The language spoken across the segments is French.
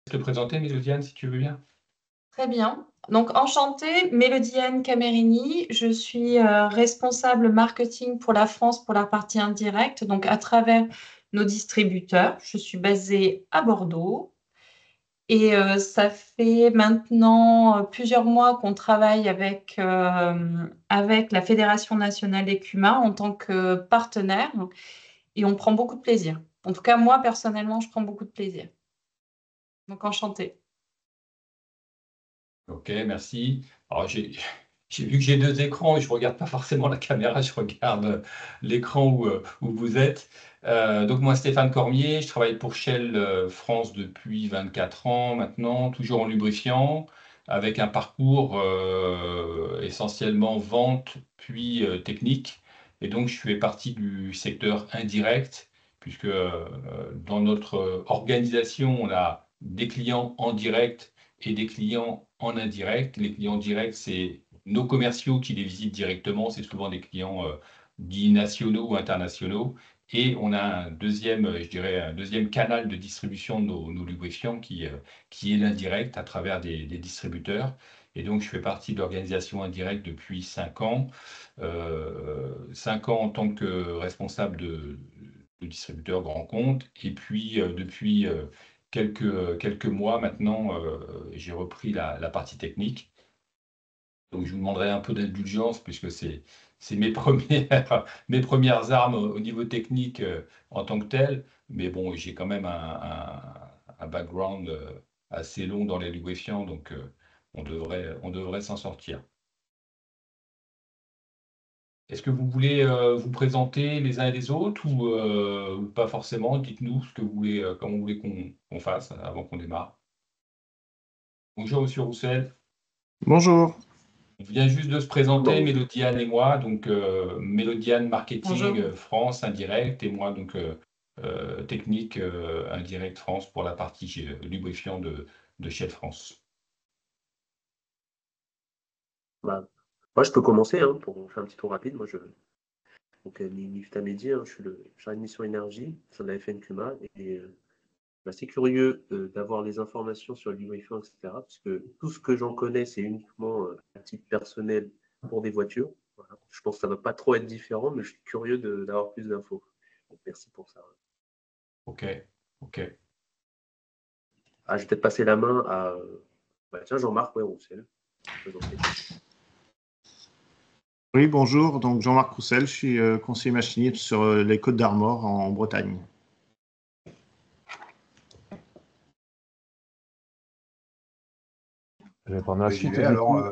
te présenter, Mélodiane, si tu veux bien. Très bien. Donc, enchantée, Mélodiane Camerini. Je suis responsable marketing pour la France pour la partie indirecte, donc à travers nos distributeurs. Je suis basée à Bordeaux et ça fait maintenant plusieurs mois qu'on travaille avec la Fédération nationale des CUMA en tant que partenaire et on prend beaucoup de plaisir. En tout cas, moi, personnellement, je prends beaucoup de plaisir. Donc, enchantée. Ok, merci. Alors, j'ai vu que j'ai deux écrans et je ne regarde pas forcément la caméra, je regarde l'écran où vous êtes. Donc, moi, Stéphane Cormier, je travaille pour Shell France depuis 24 ans maintenant, toujours en lubrifiant, avec un parcours essentiellement vente puis technique. Et donc, je fais partie du secteur indirect, puisque dans notre organisation, on a des clients en direct et des clients en indirect. Les clients directs, c'est nos commerciaux qui les visitent directement. C'est souvent des clients dits nationaux ou internationaux. Et on a un deuxième, je dirais, un deuxième canal de distribution de nos lubrifiants qui est l'indirect à travers des distributeurs. Et donc, je fais partie de l'organisation indirecte depuis 5 ans. 5 ans en tant que responsable de distributeur grand compte. Et puis, depuis quelques mois maintenant, j'ai repris la partie technique. Donc, je vous demanderai un peu d'indulgence puisque c'est mes premières armes au niveau technique en tant que tel. Mais bon, j'ai quand même un background assez long dans les lubrifiants, donc on devrait s'en sortir. Est-ce que vous voulez vous présenter les uns et les autres ou pas forcément? Dites-nous ce que vous voulez, comment vous voulez qu'on fasse avant qu'on démarre. Bonjour, Monsieur Roussel. Bonjour. On vient juste de se présenter, Bon. Mélodiane et moi. Donc, Mélodiane Marketing Bonjour. France Indirect et moi, donc, Technique Indirect France pour la partie lubrifiant de Shell France. Bah, moi, je peux commencer pour faire un petit tour rapide. Donc, Nifta Mehdi, je suis le chargé de mission énergie sur la FNCUMA et assez curieux d'avoir les informations sur le lubrifiant, etc. Parce que tout ce que j'en connais, c'est uniquement à titre personnel pour des voitures. Voilà. Je pense que ça ne va pas trop être différent, mais je suis curieux d'avoir plus d'infos. Donc, merci pour ça. Ok, ok. Je vais peut-être passer la main à tiens, Jean-Marc Roussel. Oui, bonjour. Donc Jean-Marc Roussel, je suis conseiller machiniste sur les Côtes d'Armor en Bretagne. Je vais prendre la suite. Alors,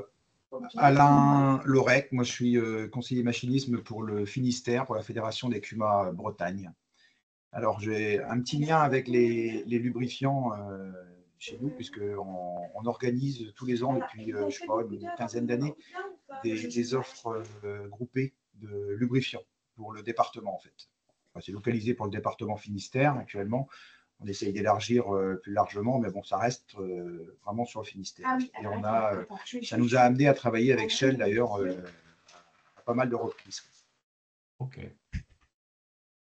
Alain Lorec, moi je suis conseiller machinisme pour le Finistère, pour la Fédération des CUMA Bretagne. Alors j'ai un petit lien avec les lubrifiants chez nous, puisqu'on organise tous les ans depuis, je sais pas, une quinzaine d'années, des offres groupées de lubrifiants pour le département en fait. Enfin, c'est localisé pour le département Finistère actuellement. On essaye d'élargir plus largement, mais bon, ça reste vraiment sur le Finistère. Et ça nous a amené à travailler avec Shell d'ailleurs à pas mal de reprises. Ok.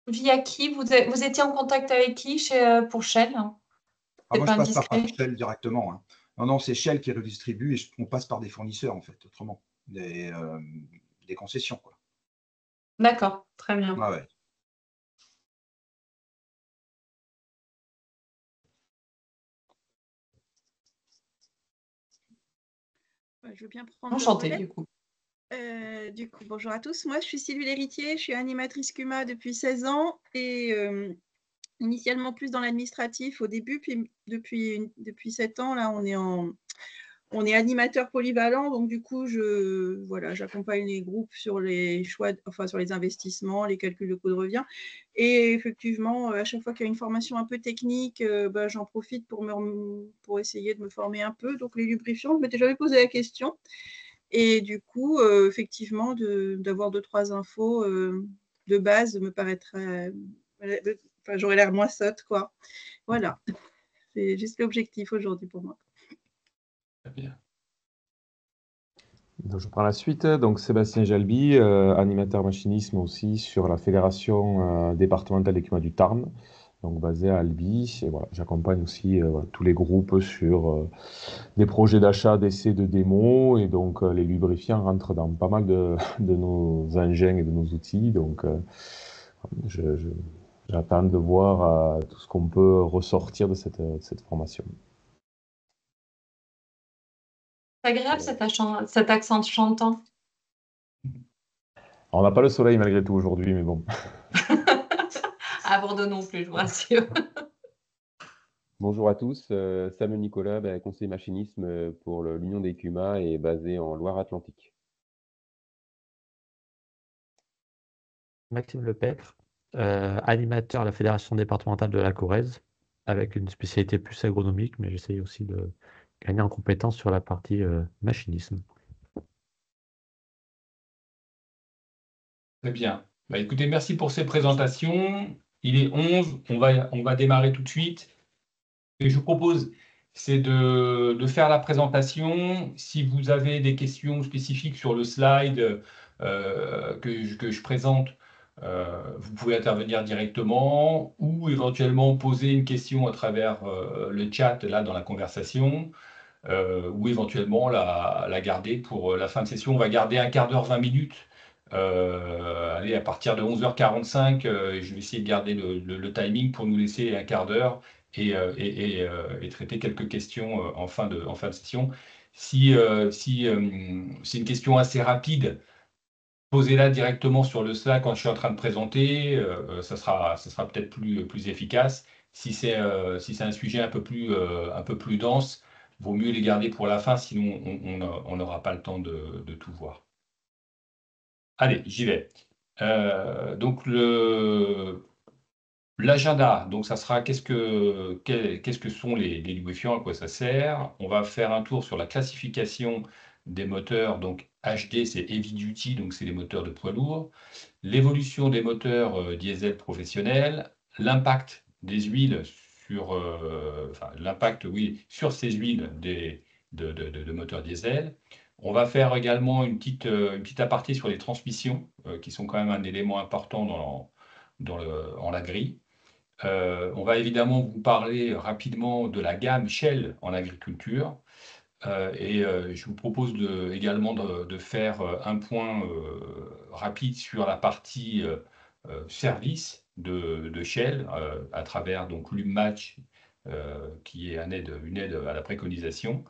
Via qui vous étiez en contact avec qui pour Shell? Moi, je passe pas par Shell directement. Non, c'est Shell qui redistribue et on passe par des fournisseurs en fait, autrement, des concessions quoi. D'accord, très bien. Ah ouais. Je veux bien prendre Enchantée, le relais. du coup. Bonjour à tous. Moi, je suis Sylvie Lhéritier. Je suis animatrice CUMA depuis 16 ans et initialement plus dans l'administratif au début. Puis depuis 7 ans, là, on est animateur polyvalent. Donc, du coup, j'accompagne les groupes sur les choix, sur les investissements, les calculs de coût de revient. Et effectivement, à chaque fois qu'il y a une formation un peu technique, j'en profite pour essayer de me former un peu. Donc, les lubrifiants, je m'étais jamais posé la question. Et du coup, effectivement, d'avoir 2-3 infos de base me paraîtrait. J'aurais l'air moins sotte, quoi. Voilà. C'est juste l'objectif aujourd'hui pour moi. Très bien. Donc, je prends la suite. Donc, Sébastien Jalby, animateur machinisme aussi sur la Fédération départementale des CUMA du Tarn. donc basé à Albi. Et voilà, j'accompagne aussi voilà, tous les groupes sur des projets d'achat, d'essais, de démos. Et donc, les lubrifiants rentrent dans pas mal de nos engins et de nos outils. Donc, j'attends de voir tout ce qu'on peut ressortir de cette formation. C'est agréable cet accent chantant. Alors, on n'a pas le soleil malgré tout aujourd'hui, mais bon. À Bordeaux non plus, je vous rassure. Bonjour à tous, Samuel Nicolas, conseiller machinisme pour l'Union des CUMA et basé en Loire-Atlantique. Maxime Lepêtre, animateur à la Fédération départementale de la Corrèze, avec une spécialité plus agronomique, mais j'essaye aussi de gagner en compétences sur la partie machinisme. Très bien. Bah, écoutez, merci pour ces présentations. Il est 11, on va démarrer tout de suite. Ce que je vous propose, c'est de faire la présentation. Si vous avez des questions spécifiques sur le slide que je présente, vous pouvez intervenir directement ou éventuellement poser une question à travers le chat là dans la conversation. Ou éventuellement la garder pour la fin de session. On va garder un quart d'heure, 20 minutes. Allez, à partir de 11h45, je vais essayer de garder le timing pour nous laisser un quart d'heure et traiter quelques questions en fin de session. Si c'est une question assez rapide, posez-la directement sur le Slack quand je suis en train de présenter, ça sera peut-être plus efficace. Si c'est un sujet un peu plus dense, vaut mieux les garder pour la fin, sinon on n'aura pas le temps de tout voir. Allez, j'y vais. Donc l'agenda, donc ça sera qu'est-ce que sont les lubrifiants, à quoi ça sert. On va faire un tour sur la classification des moteurs. Donc HD, c'est Heavy Duty, donc c'est les moteurs de poids lourd. L'évolution des moteurs diesel professionnels, l'impact des huiles sur, l'impact, oui, sur ces huiles de moteurs diesel. On va faire également une petite aparté sur les transmissions, qui sont quand même un élément important en agri. On va évidemment vous parler rapidement de la gamme Shell en agriculture. Je vous propose également de faire un point rapide sur la partie service de Shell à travers donc l'UMatch qui est une aide à la préconisation.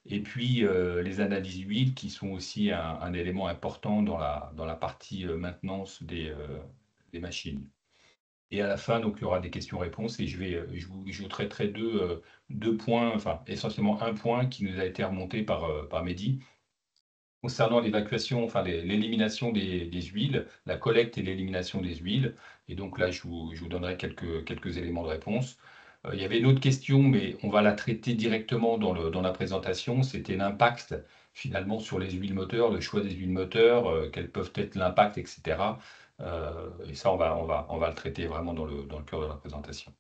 Et puis les analyses huiles qui sont aussi un élément important dans la partie maintenance des machines. Et à la fin, donc, il y aura des questions-réponses et je traiterai deux points, enfin essentiellement un point qui nous a été remonté par Mehdi concernant l'évacuation, enfin l'élimination des huiles, la collecte et l'élimination des huiles. Et donc là, je vous donnerai quelques éléments de réponse. Il y avait une autre question, mais on va la traiter directement dans la présentation. C'était l'impact finalement sur les huiles moteurs, le choix des huiles moteurs, quels peuvent être l'impact, etc. Et ça, on va le traiter vraiment dans le cœur de la présentation.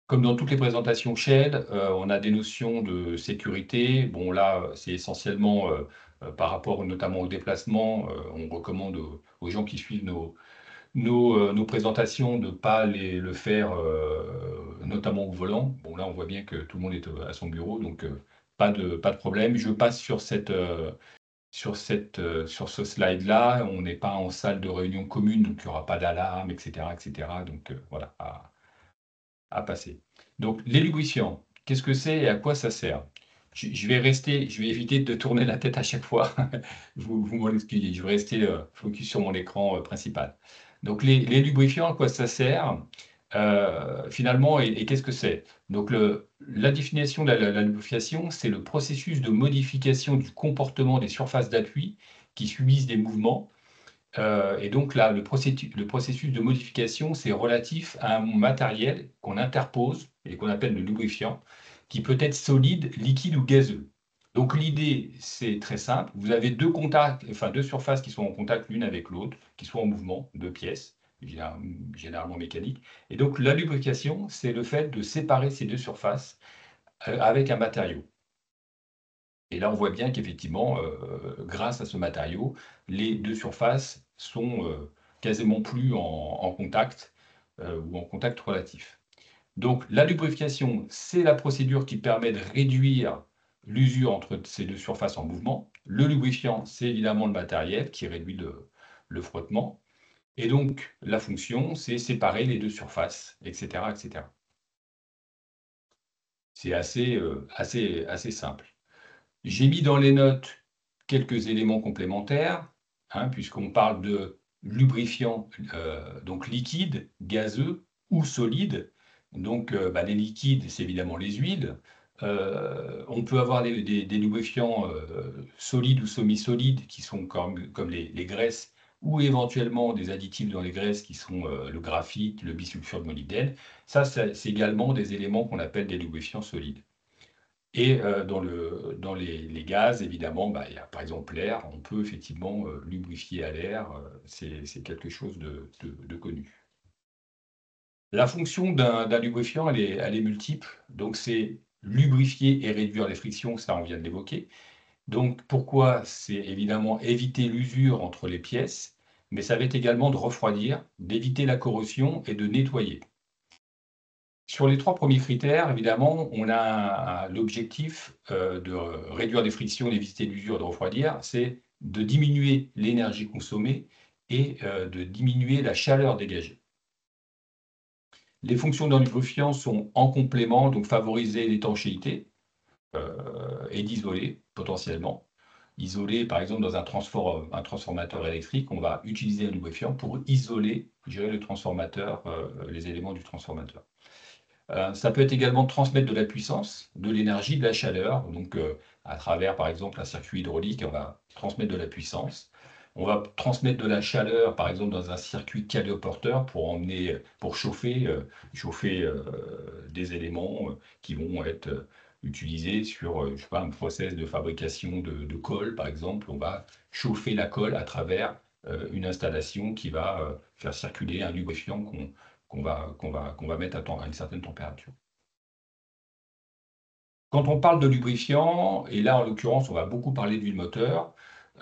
Comme dans toutes les présentations Shell, on a des notions de sécurité. Bon, là, c'est essentiellement par rapport notamment au déplacement. On recommande aux gens qui suivent nos présentations de ne pas le faire, notamment au volant. Bon, là, on voit bien que tout le monde est à son bureau, donc pas de problème. Je passe sur ce slide-là. On n'est pas en salle de réunion commune, donc il n'y aura pas d'alarme, etc., etc. Donc voilà, à passer. Donc les lubrifiants, qu'est-ce que c'est et à quoi ça sert? Je vais éviter de tourner la tête à chaque fois. vous m'en excusez. Je vais rester focus sur mon écran principal. Donc les lubrifiants, à quoi ça sert finalement et qu'est-ce que c'est? Donc la définition de la lubrification, c'est le processus de modification du comportement des surfaces d'appui qui subissent des mouvements. Et donc là, le processus de modification, c'est relatif à un matériel qu'on interpose et qu'on appelle le lubrifiant, qui peut être solide, liquide ou gazeux. Donc l'idée, c'est très simple. Vous avez deux surfaces qui sont en contact l'une avec l'autre, qui sont en mouvement, deux pièces, généralement mécaniques. Et donc la lubrification, c'est le fait de séparer ces deux surfaces avec un matériau. Et là, on voit bien qu'effectivement, grâce à ce matériau, les deux surfaces sont quasiment plus en contact. ou en contact relatif. Donc, la lubrification, c'est la procédure qui permet de réduire l'usure entre ces deux surfaces en mouvement. Le lubrifiant, c'est évidemment le matériel qui réduit le frottement. Et donc, la fonction, c'est séparer les deux surfaces, etc., etc. C'est assez simple. J'ai mis dans les notes quelques éléments complémentaires, puisqu'on parle de lubrifiant donc liquide, gazeux ou solide. Donc, les liquides, c'est évidemment les huiles. On peut avoir des lubrifiants solides ou semi-solides qui sont comme les graisses ou éventuellement des additifs dans les graisses qui sont le graphite, le bisulfure de molybdène. Ça, c'est également des éléments qu'on appelle des lubrifiants solides. Et dans les gaz, évidemment, il y a par exemple l'air. On peut effectivement lubrifier à l'air. C'est quelque chose de connu. La fonction d'un lubrifiant, elle est multiple. Donc, c'est lubrifier et réduire les frictions. Ça, on vient de l'évoquer. Donc, pourquoi? C'est évidemment éviter l'usure entre les pièces, mais ça va être également de refroidir, d'éviter la corrosion et de nettoyer. Sur les 3 premiers critères, évidemment, on a l'objectif de réduire les frictions, d'éviter l'usure, de refroidir, c'est de diminuer l'énergie consommée et de diminuer la chaleur dégagée. Les fonctions d'un lubrifiant sont en complément, donc favoriser l'étanchéité et d'isoler potentiellement. Isoler, par exemple, dans un transformateur électrique, on va utiliser un lubrifiant pour isoler, le transformateur, les éléments du transformateur. Ça peut être également transmettre de la puissance, de l'énergie, de la chaleur. Donc, à travers, par exemple, un circuit hydraulique, on va transmettre de la puissance. On va transmettre de la chaleur, par exemple, dans un circuit caloporteur pour chauffer des éléments qui vont être utilisés sur, je sais pas, un process de fabrication de colle, par exemple. On va chauffer la colle à travers une installation qui va faire circuler un lubrifiant qu'on va mettre à une certaine température. Quand on parle de lubrifiant, et là en l'occurrence on va beaucoup parler d'huile moteur,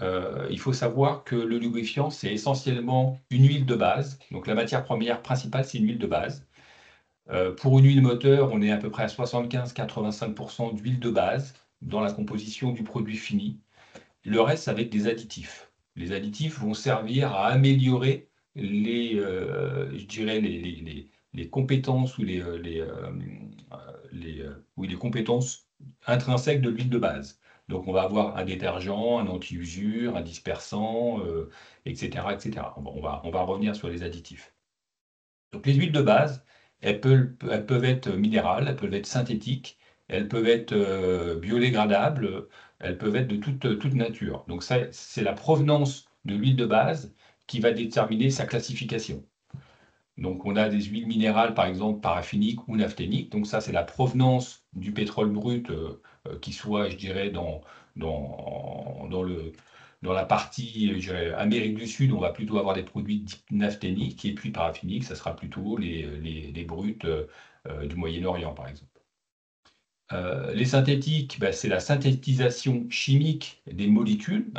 il faut savoir que le lubrifiant c'est essentiellement une huile de base. Donc la matière première principale c'est une huile de base. Pour une huile moteur, on est à peu près à 75-85% d'huile de base dans la composition du produit fini. Le reste avec des additifs. Les additifs vont servir à améliorer les compétences ou les compétences intrinsèques de l'huile de base. Donc, on va avoir un détergent, un anti-usure, un dispersant, etc., etc. On va revenir sur les additifs. Donc, les huiles de base, elles peuvent être minérales, elles peuvent être synthétiques, elles peuvent être biodégradables, elles peuvent être de toute nature. Donc, c'est la provenance de l'huile de base qui va déterminer sa classification. Donc, on a des huiles minérales, par exemple, paraffiniques ou naphthéniques. Donc, ça, c'est la provenance du pétrole brut qui soit, je dirais, dans la partie, Amérique du Sud, on va plutôt avoir des produits naphthéniques. Et puis, paraffiniques, ça sera plutôt les bruts du Moyen-Orient, par exemple. Les synthétiques, c'est la synthétisation chimique des molécules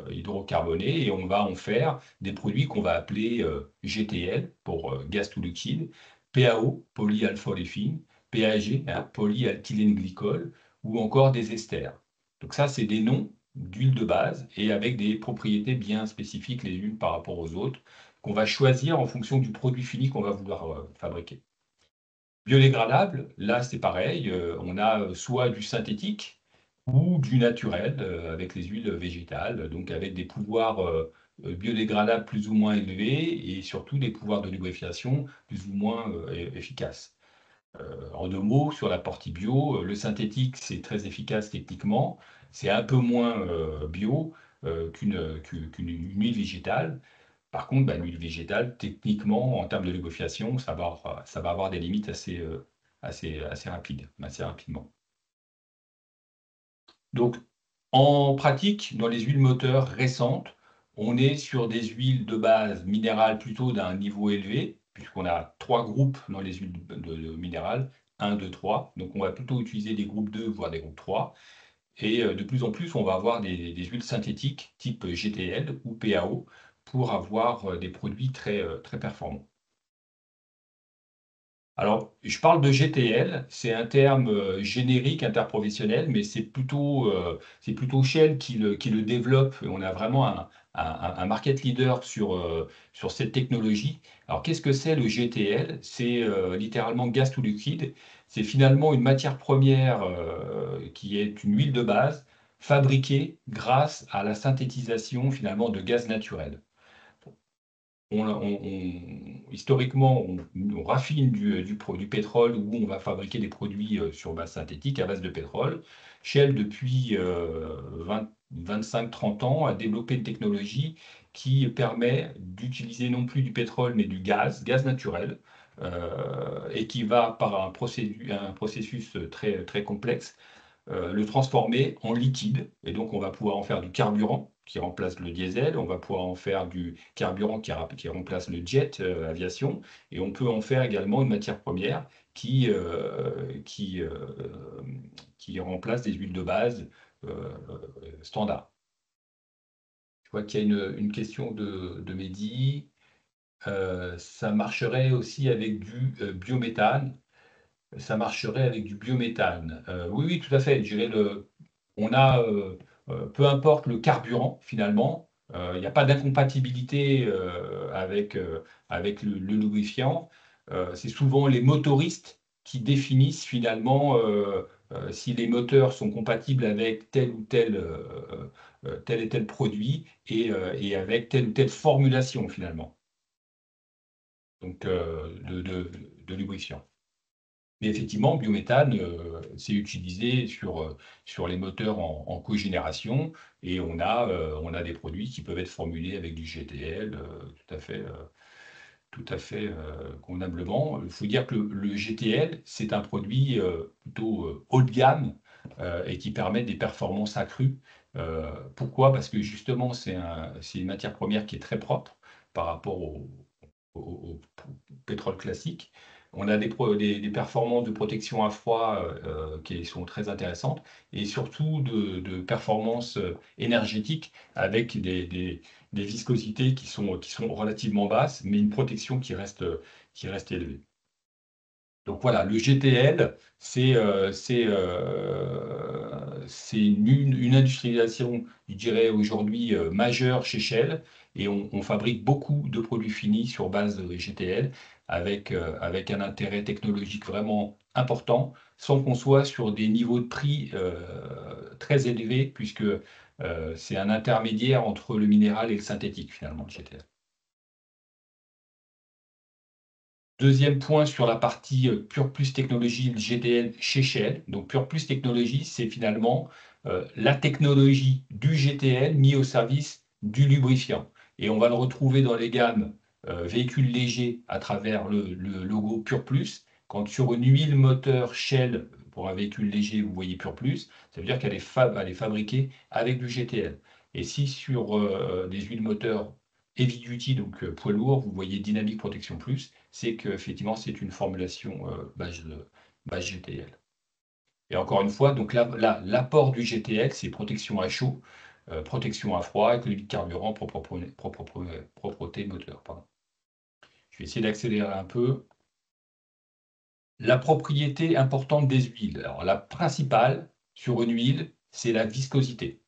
hydrocarbonées et on va en faire des produits qu'on va appeler GTL pour gaz tout liquide, PAO, polyalpha-olefine, PAG, polyalkylène glycol ou encore des esters. Donc ça, c'est des noms d'huiles de base et avec des propriétés bien spécifiques les unes par rapport aux autres qu'on va choisir en fonction du produit fini qu'on va vouloir fabriquer. Biodégradable, là c'est pareil, on a soit du synthétique ou du naturel avec les huiles végétales, donc avec des pouvoirs biodégradables plus ou moins élevés et surtout des pouvoirs de lubrification plus ou moins efficaces. En 2 mots, sur la partie bio, le synthétique c'est très efficace techniquement, c'est un peu moins bio qu'une huile végétale. Par contre, l'huile végétale, techniquement, en termes de lubrification, ça va avoir des limites assez rapidement. Donc, en pratique, dans les huiles moteurs récentes, on est sur des huiles de base minérales plutôt d'un niveau élevé, puisqu'on a 3 groupes dans les huiles minérales, 1, 2, 3. Donc, on va plutôt utiliser des groupes 2, voire des groupes 3. Et de plus en plus, on va avoir des huiles synthétiques type GTL ou PAO pour avoir des produits très performants. Alors, je parle de GTL, c'est un terme générique, interprofessionnel, mais c'est plutôt Shell qui le développe. On a vraiment un market leader sur cette technologie. Alors, qu'est-ce que c'est le GTL? C'est littéralement gaz to liquide. C'est finalement une matière première qui est une huile de base fabriquée grâce à la synthétisation finalement de gaz naturel. Historiquement, on raffine du pétrole où on va fabriquer des produits sur base synthétique à base de pétrole. Shell, depuis 25-30 ans, a développé une technologie qui permet d'utiliser non plus du pétrole, mais du gaz naturel, et qui va, par un processus très, très complexe, le transformer en liquide. Et donc, on va pouvoir en faire du carburant qui remplace le diesel, on va pouvoir en faire du carburant qui remplace le jet aviation, et on peut en faire également une matière première qui remplace des huiles de base standard. Je vois qu'il y a une question de Mehdi. Ça marcherait aussi avec du biométhane. Ça marcherait avec du biométhane. Oui, oui, tout à fait. Je dirais on a, peu importe le carburant, finalement, il n'y a pas d'incompatibilité avec le lubrifiant. C'est souvent les motoristes qui définissent finalement si les moteurs sont compatibles avec tel et tel produit et avec telle ou telle formulation, finalement, donc de lubrifiant. Mais effectivement, biométhane, c'est utilisé sur les moteurs en cogénération, et on a des produits qui peuvent être formulés avec du GTL tout à fait convenablement. Il faut dire que le GTL, c'est un produit plutôt haut de gamme et qui permet des performances accrues. Pourquoi? Parce que justement, c'est une matière première qui est très propre par rapport au pétrole classique. On a des performances de protection à froid qui sont très intéressantes, et surtout de performances énergétiques avec des viscosités qui sont relativement basses, mais une protection qui reste élevée. Donc voilà, le GTL, c'est une industrialisation, je dirais aujourd'hui, majeure chez Shell, et on fabrique beaucoup de produits finis sur base de GTL avec un intérêt technologique vraiment important, sans qu'on soit sur des niveaux de prix très élevés, puisque c'est un intermédiaire entre le minéral et le synthétique, finalement, le GTL. Deuxième point sur la partie Pure Plus Technologie, le GTL chez Shell. Donc Pure Plus Technologie, c'est finalement la technologie du GTL mis au service du lubrifiant. Et on va le retrouver dans les gammes véhicules légers à travers le logo Pure Plus. Quand sur une huile moteur Shell, pour un véhicule léger, vous voyez Pure Plus, ça veut dire qu'elle est fabriquée avec du GTL. Et si sur des huiles moteurs heavy duty, donc poids lourd, vous voyez Dynamic Protection Plus, c'est qu'effectivement, c'est une formulation base GTL. Et encore une fois, donc l'apport du GTL, c'est protection à chaud, protection à froid, économie de carburant, propreté moteur. Pardon. Je vais essayer d'accélérer un peu. La propriété importante des huiles. Alors, la principale sur une huile, c'est la viscosité.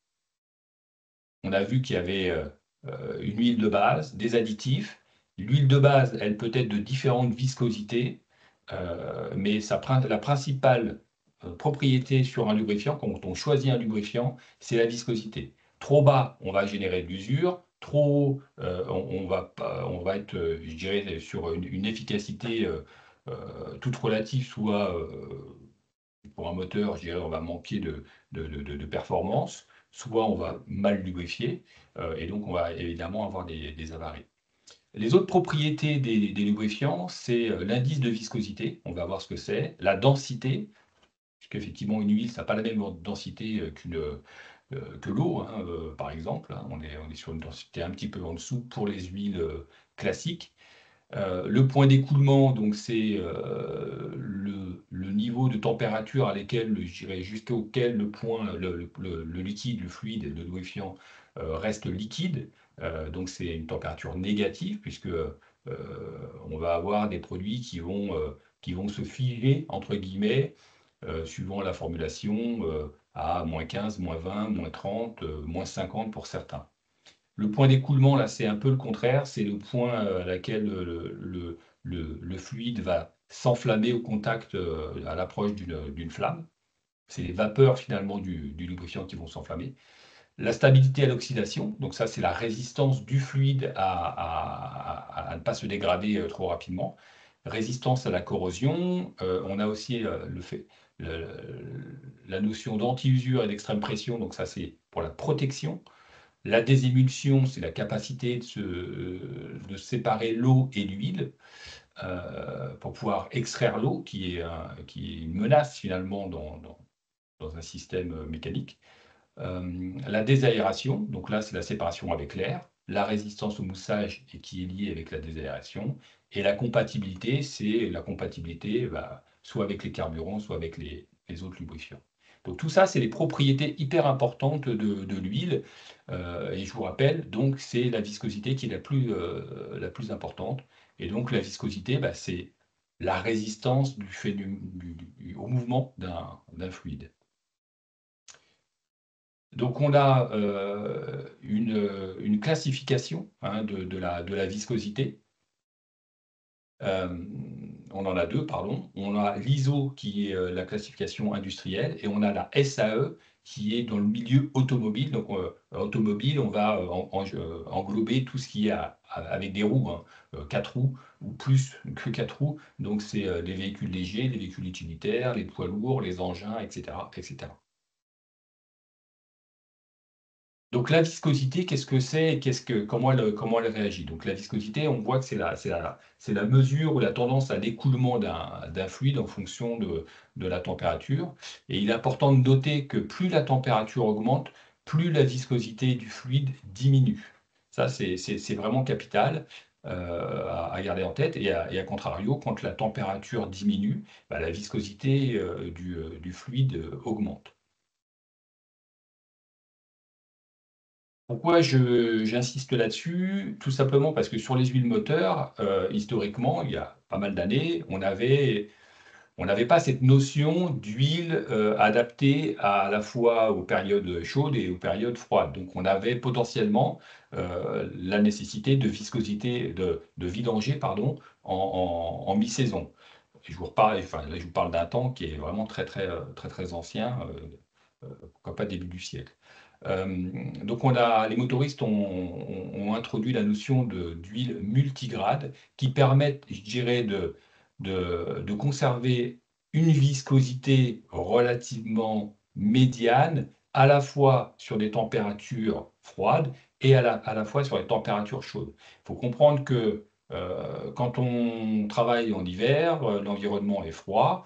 On a vu qu'il y avait une huile de base, des additifs. L'huile de base, elle peut être de différentes viscosités, mais la principale propriété sur un lubrifiant, quand on choisit un lubrifiant, c'est la viscosité. Trop bas, on va générer de l'usure. Trop haut, on va être, je dirais, sur une efficacité toute relative, soit pour un moteur, je dirais, on va manquer de performance, soit on va mal lubrifier, et donc on va évidemment avoir des avaries. Les autres propriétés des lubrifiants, c'est l'indice de viscosité, on va voir ce que c'est, la densité, puisqu'effectivement une huile, ça n'a pas la même densité que l'eau, hein, par exemple, hein, on est sur une densité un petit peu en dessous pour les huiles classiques. Le point d'écoulement, donc c'est le niveau de température à laquelle, je dirais, jusqu'auquel le liquide, le fluide, le lubrifiant reste liquide. Donc c'est une température négative, puisque on va avoir des produits qui qui vont se figer, entre guillemets, suivant la formulation, à -15, -20, -30, -50 pour certains. Le point d'écoulement, là, c'est un peu le contraire. C'est le point à laquelle le fluide va s'enflammer au contact, à l'approche d'une flamme. C'est les vapeurs, finalement, du lubrifiant qui vont s'enflammer. La stabilité à l'oxydation, donc ça, c'est la résistance du fluide à ne pas se dégrader trop rapidement. Résistance à la corrosion. On a aussi la notion d'anti-usure et d'extrême pression, donc ça, c'est pour la protection. La désémulsion, c'est la capacité de séparer l'eau et l'huile pour pouvoir extraire l'eau, qui est une menace finalement dans un système mécanique. La désaération, donc là c'est la séparation avec l'air. La résistance au moussage qui est liée avec la désaération. Et la compatibilité, c'est la compatibilité soit avec les carburants, soit avec les autres lubrifiants. Donc tout ça, c'est les propriétés hyper importantes de l'huile. Et je vous rappelle, donc c'est la viscosité qui est la plus importante. Et donc la viscosité, c'est la résistance au mouvement d'un fluide. Donc on a une classification de la viscosité. On en a deux, pardon. On a l'ISO qui est la classification industrielle et on a la SAE qui est dans le milieu automobile. Donc automobile, on va englober tout ce qui est avec des roues, 4 roues ou plus que 4 roues. Donc c'est les véhicules légers, les véhicules utilitaires, les poids lourds, les engins, etc., etc. Donc la viscosité, qu'est-ce que c'est et comment elle réagit? Donc la viscosité, on voit que c'est la mesure ou la tendance à l'écoulement d'un fluide en fonction de la température. Et il est important de noter que plus la température augmente, plus la viscosité du fluide diminue. Ça, c'est vraiment capital à garder en tête. Et à contrario, quand la température diminue, la viscosité du fluide augmente. Pourquoi j'insiste là-dessus? Tout simplement parce que sur les huiles moteurs, historiquement, il y a pas mal d'années, on n'avait pas cette notion d'huile adaptée à la fois aux périodes chaudes et aux périodes froides. Donc on avait potentiellement la nécessité de viscosité, de vidanger, pardon, en mi-saison. Je vous parle d'un temps qui est vraiment très, très, très, très ancien, pourquoi pas début du siècle. Donc les motoristes ont introduit la notion d'huile multigrade qui permettent, je dirais, de conserver une viscosité relativement médiane, à la fois sur des températures froides et à la fois sur les températures chaudes. Il faut comprendre que quand on travaille en hiver, l'environnement est froid.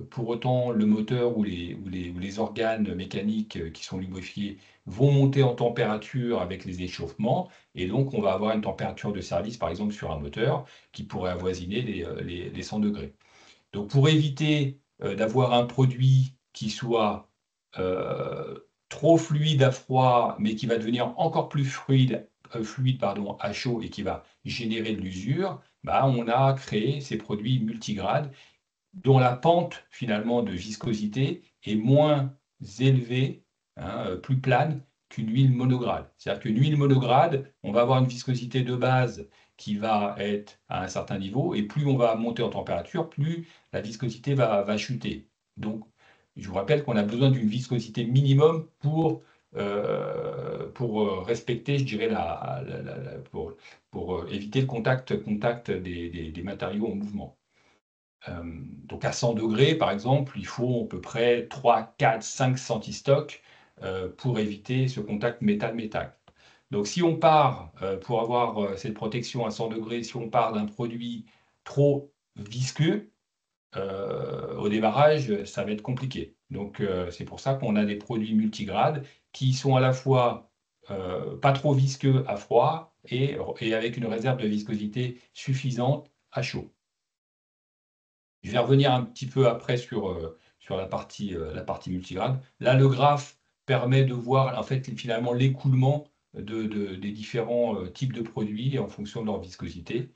Pour autant, le moteur ou les organes mécaniques qui sont lubrifiés vont monter en température avec les échauffements. Et donc, on va avoir une température de service, par exemple, sur un moteur qui pourrait avoisiner les 100 degrés. Donc, pour éviter d'avoir un produit qui soit trop fluide à froid, mais qui va devenir encore plus fluide à chaud et qui va générer de l'usure, on a créé ces produits multigrades dont la pente finalement de viscosité est moins élevée, plus plane qu'une huile monograde. C'est-à-dire qu'une huile monograde, on va avoir une viscosité de base qui va être à un certain niveau, et plus on va monter en température, plus la viscosité va chuter. Donc, je vous rappelle qu'on a besoin d'une viscosité minimum pour respecter, je dirais, pour éviter le contact des matériaux en mouvement. Donc à 100 degrés, par exemple, il faut à peu près 3, 4, 5 centistock pour éviter ce contact métal-métal. Donc si on part, pour avoir cette protection à 100 degrés, si on part d'un produit trop visqueux, au démarrage, ça va être compliqué. Donc c'est pour ça qu'on a des produits multigrades qui sont à la fois pas trop visqueux à froid et avec une réserve de viscosité suffisante à chaud. Je vais revenir un petit peu après sur la partie multigrade. Là, le graphe permet de voir en fait finalement l'écoulement des différents types de produits en fonction de leur viscosité.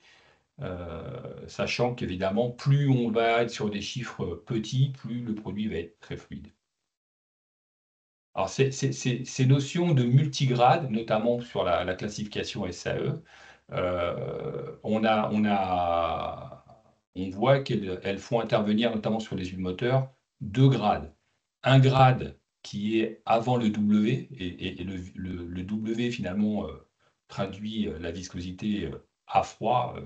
sachant qu'évidemment, plus on va être sur des chiffres petits, plus le produit va être très fluide. Alors, ces notions de multigrade, notamment sur la classification SAE, on voit qu'elles font intervenir, notamment sur les huiles moteurs, 2 grades. Un grade qui est avant le W, et le W finalement traduit la viscosité à froid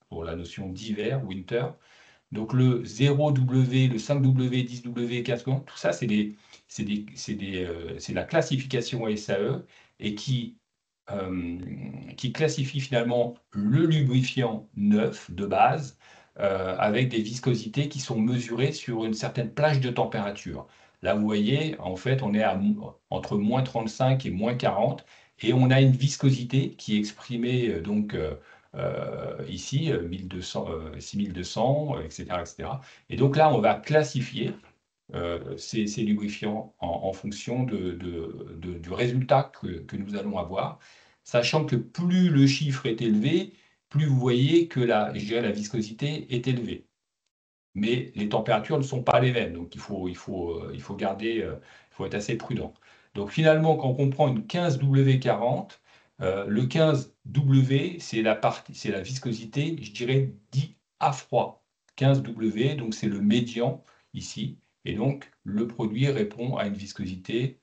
pour la notion d'hiver, winter. Donc le 0W, le 5W, 10W, 15W, tout ça, c'est la classification SAE et qui classifie finalement le lubrifiant neuf de base avec des viscosités qui sont mesurées sur une certaine plage de température. Là, vous voyez, en fait, on est entre moins 35 et moins 40 et on a une viscosité qui est exprimée ici, 1200, 6200, etc., etc. Et donc là, on va classifier ces lubrifiants en fonction du résultat que nous allons avoir, sachant que plus le chiffre est élevé, plus vous voyez que la viscosité est élevée. Mais les températures ne sont pas les mêmes, donc il faut être assez prudent. Donc finalement, quand on prend une 15W40, le 15W, c'est la viscosité, je dirais, dit à froid. 15W, donc c'est le médian ici, et donc le produit répond à une viscosité,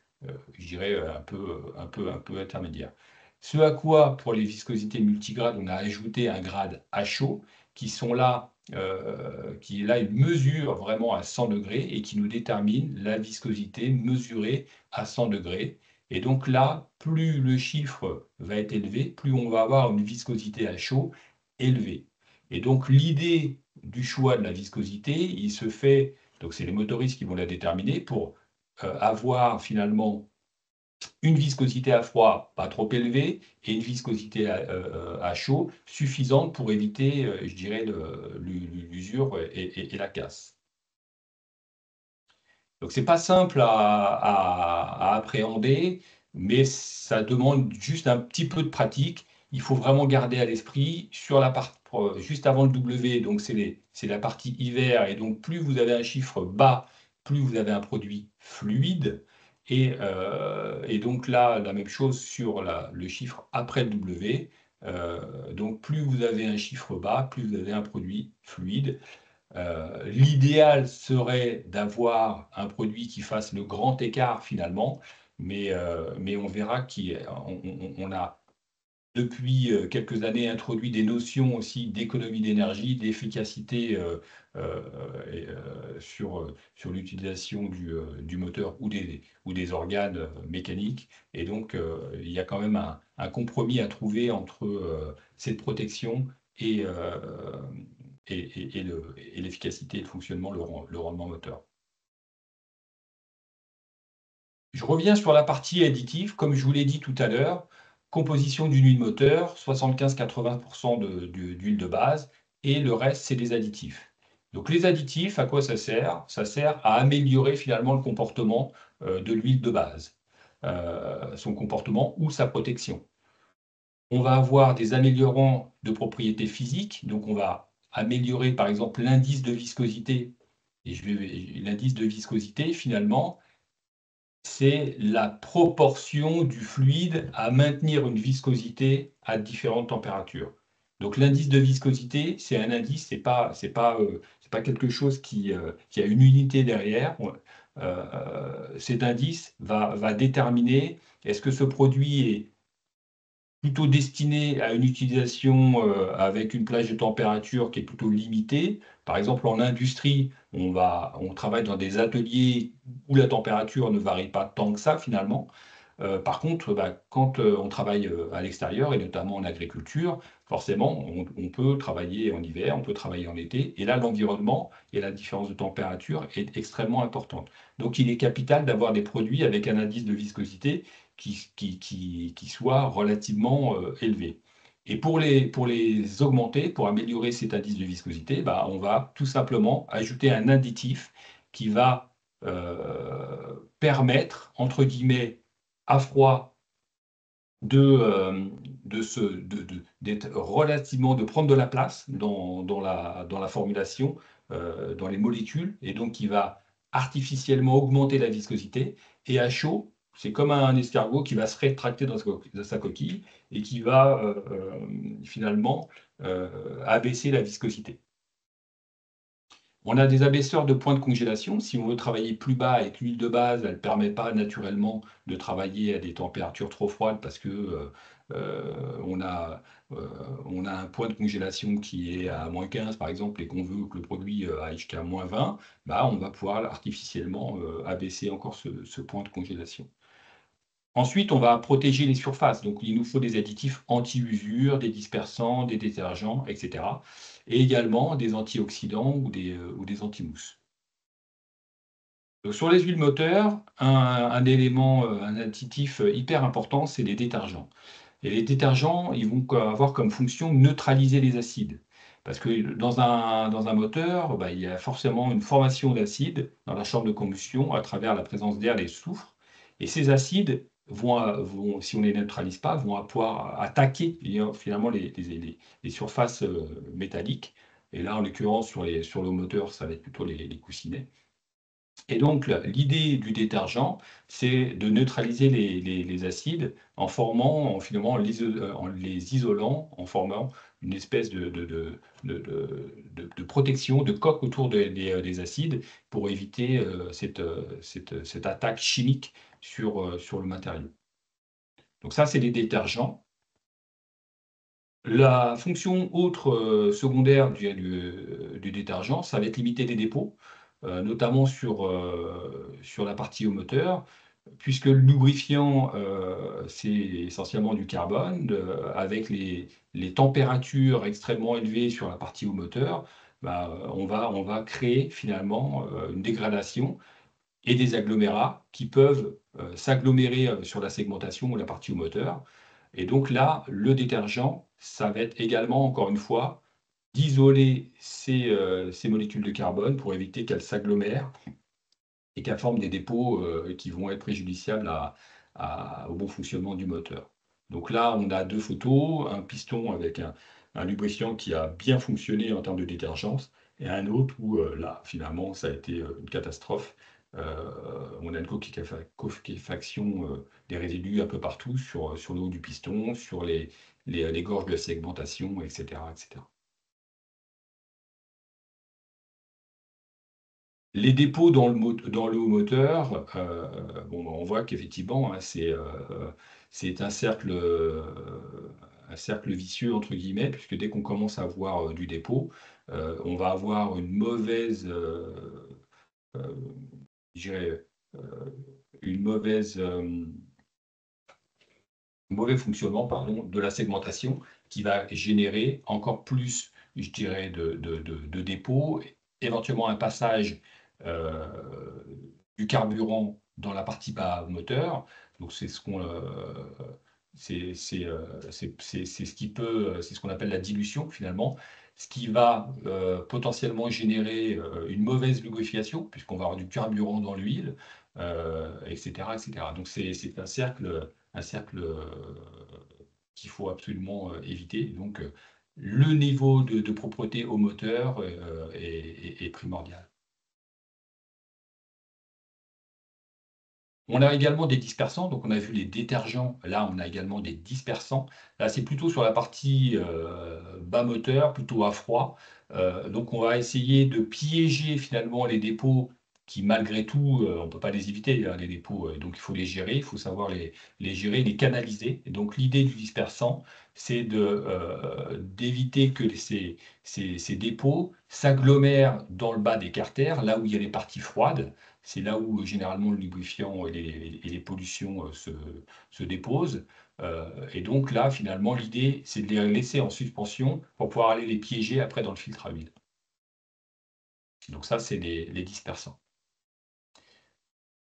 je dirais, un peu intermédiaire. Ce à quoi, pour les viscosités multigrades, on a ajouté un grade à chaud, qui est là une mesure vraiment à 100 degrés et qui nous détermine la viscosité mesurée à 100 degrés. Et donc là, plus le chiffre va être élevé, plus on va avoir une viscosité à chaud élevée. Et donc l'idée du choix de la viscosité, il se fait, donc c'est les motoristes qui vont la déterminer pour avoir finalement une viscosité à froid pas trop élevée et une viscosité à chaud suffisante pour éviter, je dirais, l'usure et la casse. Donc, ce n'est pas simple à appréhender, mais ça demande juste un petit peu de pratique. Il faut vraiment garder à l'esprit sur la partie juste avant le W, donc c'est la partie hiver, et donc plus vous avez un chiffre bas, plus vous avez un produit fluide. Et donc là, la même chose sur le chiffre après le W. Donc plus vous avez un chiffre bas, plus vous avez un produit fluide. L'idéal serait d'avoir un produit qui fasse le grand écart finalement, mais on verra qu'on a depuis quelques années introduit des notions aussi d'économie d'énergie, d'efficacité sur l'utilisation du moteur ou des organes mécaniques. Et donc, il y a quand même un compromis à trouver entre cette protection et l'efficacité et le fonctionnement, le rendement moteur. Je reviens sur la partie additive. Comme je vous l'ai dit tout à l'heure, composition d'une huile moteur, 75-80% d'huile de base, et le reste, c'est des additifs. Donc les additifs, à quoi ça sert? Ça sert à améliorer finalement le comportement de l'huile de base, son comportement ou sa protection. On va avoir des améliorants de propriétés physiques, donc on va améliorer par exemple l'indice de viscosité. Et l'indice de viscosité, finalement, c'est la proportion du fluide à maintenir une viscosité à différentes températures. Donc l'indice de viscosité, c'est un indice, c'est pas quelque chose qui a une unité derrière. Cet indice va déterminer est-ce que ce produit est plutôt destiné à une utilisation avec une plage de température qui est plutôt limitée. Par exemple, en industrie, on travaille dans des ateliers où la température ne varie pas tant que ça finalement. Par contre, quand on travaille à l'extérieur, et notamment en agriculture, forcément, on peut travailler en hiver, on peut travailler en été, et là, l'environnement et la différence de température est extrêmement importante. Donc, il est capital d'avoir des produits avec un indice de viscosité qui soit relativement élevé. Et pour les augmenter, pour améliorer cet indice de viscosité, on va tout simplement ajouter un additif qui va permettre, entre guillemets, à froid d'être relativement, de prendre de la place dans la formulation, dans les molécules, et donc qui va artificiellement augmenter la viscosité. Et à chaud, c'est comme un escargot qui va se rétracter dans sa coquille et qui va finalement abaisser la viscosité. On a des abaisseurs de points de congélation. Si on veut travailler plus bas avec l'huile de base, elle ne permet pas naturellement de travailler à des températures trop froides parce que on a un point de congélation qui est à -15 par exemple et qu'on veut que le produit aille jusqu'à -20, bah, on va pouvoir artificiellement abaisser encore ce point de congélation. Ensuite, on va protéger les surfaces. Donc, il nous faut des additifs anti-usure, des dispersants, des détergents, etc. Et également des antioxydants ou des anti-mousses. Sur les huiles moteurs, un élément, un additif hyper important, c'est les détergents. Et les détergents, ils vont avoir comme fonction neutraliser les acides. Parce que dans un moteur, bah, il y a forcément une formation d'acides dans la chambre de combustion à travers la présence d'air et de soufre. Et ces acides vont, si on ne les neutralise pas, vont pouvoir attaquer finalement les surfaces métalliques. Et là, en l'occurrence, sur le moteur, ça va être plutôt les coussinets. Et donc, l'idée du détergent, c'est de neutraliser les acides finalement, en les isolant, en formant une espèce de protection, de coque autour des acides pour éviter cette attaque chimique sur le matériau. Donc ça, c'est les détergents. La fonction autre secondaire du détergent, ça va être limiter les dépôts, notamment sur la partie au moteur, puisque le lubrifiant, c'est essentiellement du carbone, avec les températures extrêmement élevées sur la partie au moteur, bah, on va créer finalement une dégradation et des agglomérats qui peuvent s'agglomérer sur la segmentation ou la partie au moteur. Et donc là, le détergent, ça va être également, encore une fois, d'isoler ces molécules de carbone pour éviter qu'elles s'agglomèrent et qu'elles forment des dépôts qui vont être préjudiciables au bon fonctionnement du moteur. Donc là, on a deux photos, un piston avec un lubrifiant qui a bien fonctionné en termes de détergence, et un autre où là, finalement, ça a été une catastrophe. On a une coquefaction des résidus un peu partout, sur le haut du piston, sur les gorges de la segmentation, etc., etc. Les dépôts dans le haut moteur, on voit qu'effectivement, hein, c'est un cercle vicieux, entre guillemets, puisque dès qu'on commence à avoir du dépôt, on va avoir une mauvaise, mauvais fonctionnement, pardon, de la segmentation qui va générer encore plus, je dirais, de dépôts, éventuellement un passage du carburant dans la partie bas moteur. Donc c'est ce qu'on c'est ce qu'on appelle la dilution finalement, ce qui va potentiellement générer une mauvaise lubrification puisqu'on va avoir du carburant dans l'huile, etc., etc. Donc c'est un cercle qu'il faut absolument éviter. Donc le niveau de propreté au moteur est primordial. On a également des dispersants, donc on a vu les détergents, là on a également des dispersants. Là c'est plutôt sur la partie bas moteur, plutôt à froid. Donc on va essayer de piéger finalement les dépôts qui malgré tout, on ne peut pas les éviter, hein, les dépôts, donc il faut les gérer, il faut savoir les gérer, les canaliser. Et donc l'idée du dispersant, c'est d'éviter que ces dépôts s'agglomèrent dans le bas des carters, là où il y a les parties froides. C'est là où généralement le lubrifiant et les pollutions se déposent. Et donc là, finalement, l'idée, c'est de les laisser en suspension pour pouvoir aller les piéger après dans le filtre à huile. Donc ça, c'est les dispersants.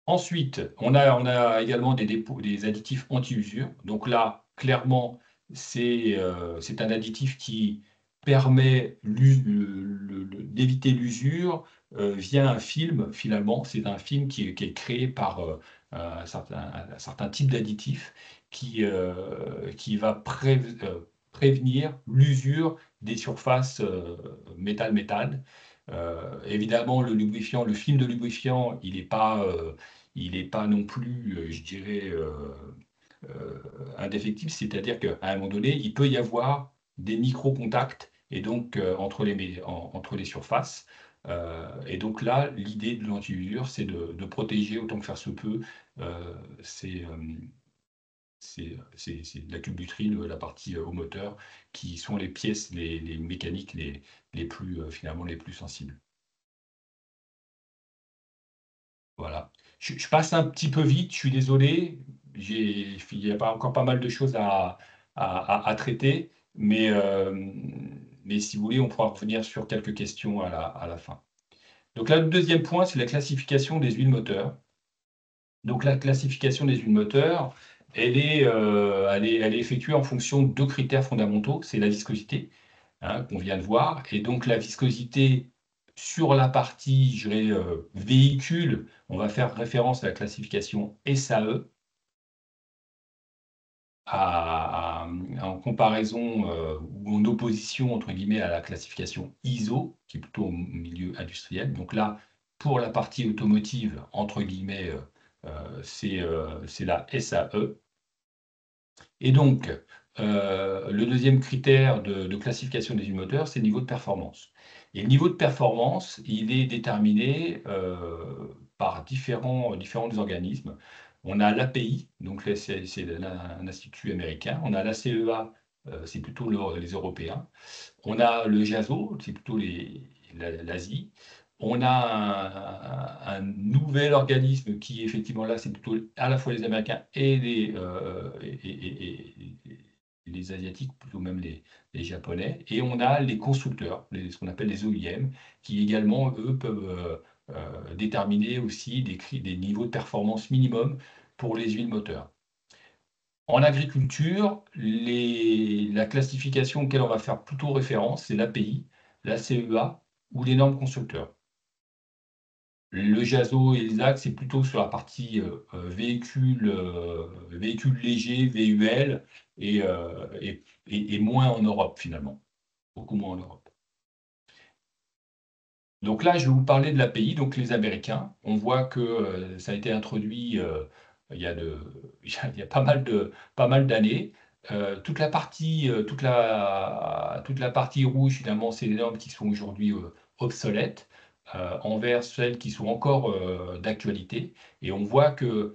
Ensuite, on a également des additifs anti-usure. Donc là, clairement, c'est un additif qui permet d'éviter l'usure via un film, finalement. C'est un film qui est créé par un certain type d'additif qui va prévenir l'usure des surfaces métal-métal. Évidemment, le film de lubrifiant, il n'est pas non plus, je dirais, indéfectible, c'est-à-dire qu'à un moment donné, il peut y avoir des micro-contacts et donc entre les surfaces. Et donc là, l'idée de l'anti-usure, c'est de protéger autant que faire se peut c'est de la cubuterie, la partie au moteur, qui sont les pièces, les mécaniques les plus finalement les plus sensibles. Voilà. Je passe un petit peu vite, je suis désolé. Il y a encore pas mal de choses à traiter, mais si vous voulez, on pourra revenir sur quelques questions à la fin. Donc là, le deuxième point, c'est la classification des huiles moteurs. Donc la classification des huiles moteurs, elle est effectuée en fonction de deux critères fondamentaux. C'est la viscosité, hein, qu'on vient de voir. Et donc la viscosité sur la partie, je dirais, véhicule, on va faire référence à la classification SAE, en comparaison ou en opposition, entre guillemets, à la classification ISO, qui est plutôt au milieu industriel. Donc là, pour la partie automotive, entre guillemets, c'est la SAE. Et donc, le deuxième critère de classification des huiles moteurs, c'est le niveau de performance. Et le niveau de performance, il est déterminé par différents organismes. On a l'API, donc c'est un institut américain. On a l'ACEA, c'est plutôt les Européens. On a le JASO, c'est plutôt l'Asie. On a un nouvel organisme qui, effectivement, là, c'est plutôt à la fois les Américains et les Asiatiques, plutôt même les Japonais. Et on a les constructeurs, ce qu'on appelle les OEM, qui également, eux, peuvent déterminer aussi des niveaux de performance minimum pour les huiles moteurs. En agriculture, la classification auquel on va faire plutôt référence, c'est l'API, la CEA ou les normes constructeurs. Le JASO et l'ISAC, c'est plutôt sur la partie véhicule léger, VUL, et moins en Europe finalement, beaucoup moins en Europe. Donc là, je vais vous parler de l'API, donc les Américains. On voit que ça a été introduit il y a pas mal d'années. Toute la partie rouge, finalement, c'est les normes qui sont aujourd'hui obsolètes, envers celles qui sont encore d'actualité. Et on voit que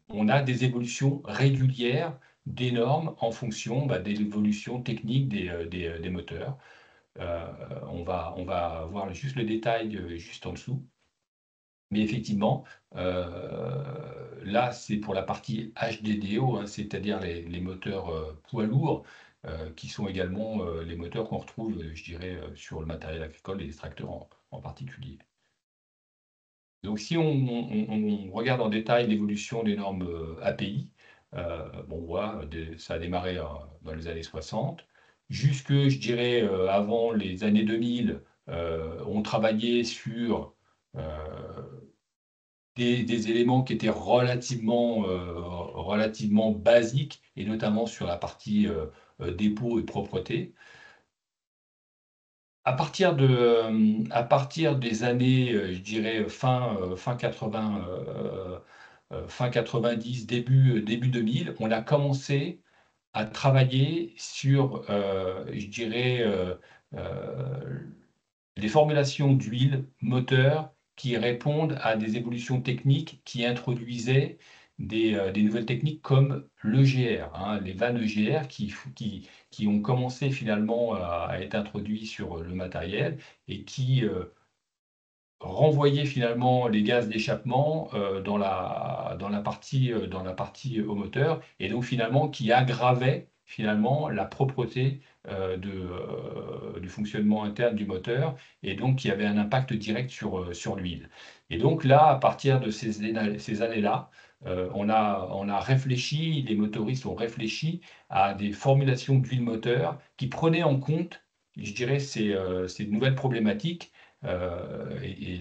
on a des évolutions régulières des normes en fonction des évolutions techniques des moteurs. On va voir juste le détail juste en dessous. Mais effectivement, là, c'est pour la partie HDDO, hein, c'est-à-dire les moteurs poids lourds, qui sont également les moteurs qu'on retrouve, je dirais, sur le matériel agricole, les tracteurs en particulier. Donc, si on regarde en détail l'évolution des normes API, on voit, ça a démarré dans les années 60. Jusque, je dirais, avant les années 2000, on travaillait sur des éléments qui étaient relativement basiques, et notamment sur la partie dépôt et propreté. À partir des années, je dirais, fin 80, fin 90, début 2000, on a commencé à travailler sur, je dirais, des formulations d'huile moteur qui répondent à des évolutions techniques qui introduisaient des nouvelles techniques comme l'EGR, hein, les vannes EGR qui ont commencé finalement à être introduits sur le matériel et qui renvoyaient finalement les gaz d'échappement dans la partie au moteur, et donc finalement qui aggravaient finalement la propreté du fonctionnement interne du moteur, et donc qui avait un impact direct sur l'huile. Et donc là, à partir de ces années-là, on a réfléchi, les motoristes ont réfléchi à des formulations d'huile moteur qui prenaient en compte, je dirais, ces nouvelles problématiques, et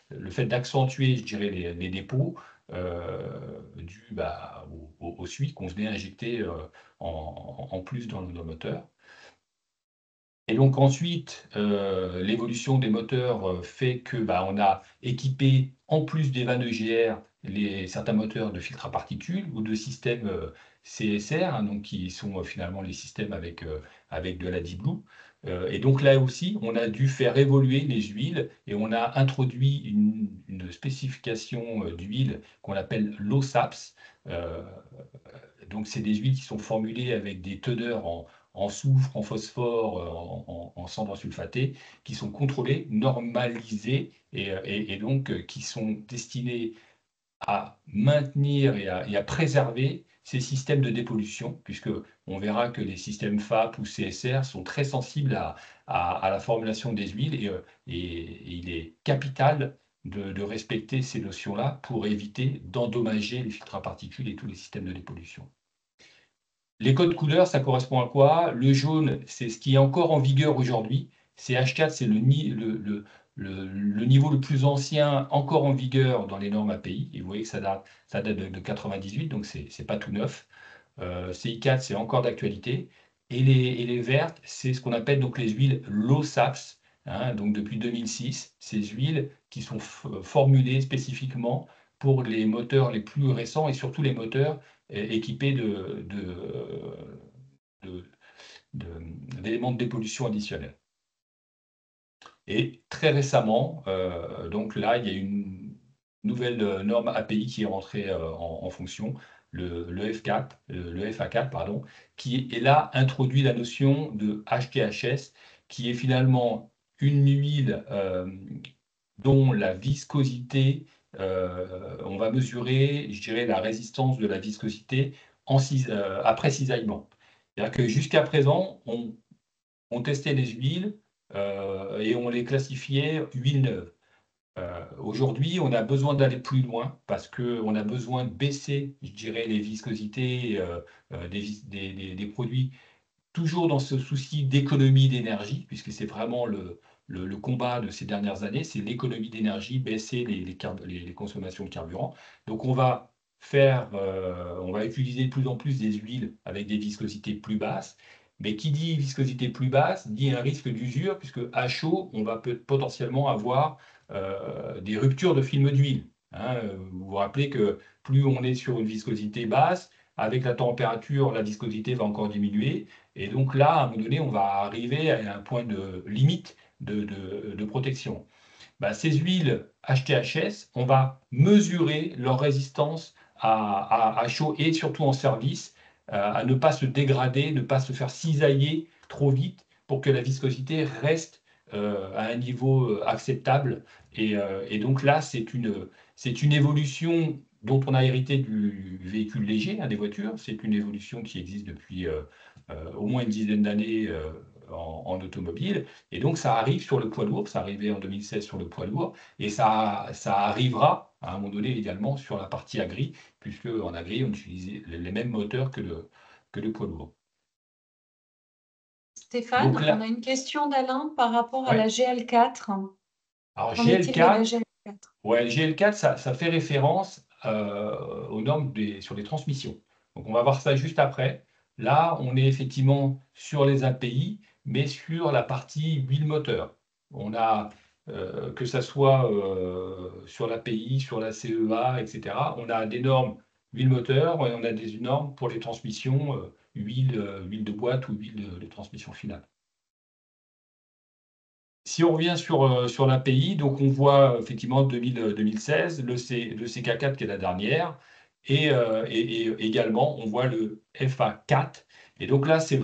le fait d'accentuer, je dirais, les dépôts dû aux suies qu'on venait injecter en plus dans le moteur. Et donc ensuite, l'évolution des moteurs fait que on a équipé, en plus des vannes EGR, certains moteurs de filtres à particules ou de systèmes CSR, hein, donc qui sont finalement les systèmes avec de la Deep Blue. Et donc là aussi, on a dû faire évoluer les huiles et on a introduit une spécification d'huile qu'on appelle l'OSAPS. Donc c'est des huiles qui sont formulées avec des teneurs en soufre, en phosphore, en cendres sulfatées, qui sont contrôlées, normalisées et donc qui sont destinées à maintenir et à préserver ces systèmes de dépollution, puisque on verra que les systèmes FAP ou CSR sont très sensibles à la formulation des huiles et il est capital de respecter ces notions-là pour éviter d'endommager les filtres à particules et tous les systèmes de dépollution. Les codes couleurs, ça correspond à quoi? Le jaune, c'est ce qui est encore en vigueur aujourd'hui. CH4, c'est le niveau le plus ancien encore en vigueur dans les normes API. Et vous voyez que ça date de 98, donc c'est pas tout neuf. CI4, c'est encore d'actualité. Et les vertes, c'est ce qu'on appelle donc les huiles low SAPS. Hein, donc depuis 2006, ces huiles qui sont formulées spécifiquement pour les moteurs les plus récents et surtout les moteurs équipés d'éléments de dépollution additionnels. Et très récemment, donc là, il y a une nouvelle norme API qui est rentrée en fonction, le FA4, pardon, qui est là introduit la notion de HTHS, qui est finalement une huile dont la viscosité, on va mesurer, je dirais, la résistance de la viscosité après cisaillement. C'est-à-dire que jusqu'à présent, on testait les huiles et on les classifiait huiles neuves. Aujourd'hui, on a besoin d'aller plus loin parce qu'on a besoin de baisser, je dirais, les viscosités des produits, toujours dans ce souci d'économie d'énergie, puisque c'est vraiment le combat de ces dernières années, c'est l'économie d'énergie, baisser les consommations de carburant. Donc on va utiliser de plus en plus des huiles avec des viscosités plus basses. Mais qui dit viscosité plus basse dit un risque d'usure, puisque à chaud, on va potentiellement avoir des ruptures de film d'huile. Hein. Vous vous rappelez que plus on est sur une viscosité basse, avec la température, la viscosité va encore diminuer. Et donc là, à un moment donné, on va arriver à un point de limite de protection. Ces huiles HTHS, on va mesurer leur résistance à chaud et surtout en service, à ne pas se dégrader, ne pas se faire cisailler trop vite pour que la viscosité reste à un niveau acceptable. Et donc là, c'est une évolution dont on a hérité du véhicule léger, des voitures. C'est une évolution qui existe depuis au moins une dizaine d'années en automobile. Et donc, ça arrive sur le poids lourd. Ça arrivait en 2016 sur le poids lourd. Et ça arrivera à un moment donné également sur la partie agri, puisque en agri, on utilisait les mêmes moteurs que le poids lourd. Stéphane, donc là, on a une question d'Alain par rapport à la GL4. Alors, GL4, GL4, ça fait référence aux normes sur les transmissions. Donc, on va voir ça juste après. Là, on est effectivement sur les API, mais sur la partie huile moteur. On a, que ça soit sur l'API, sur la CEA, etc., on a des normes huile moteur et on a des normes pour les transmissions huile de boîte ou huile de transmission finale. Si on revient sur l'API, donc on voit effectivement 2016, le CK4 qui est la dernière, et également on voit le FA4. Et donc là, c'est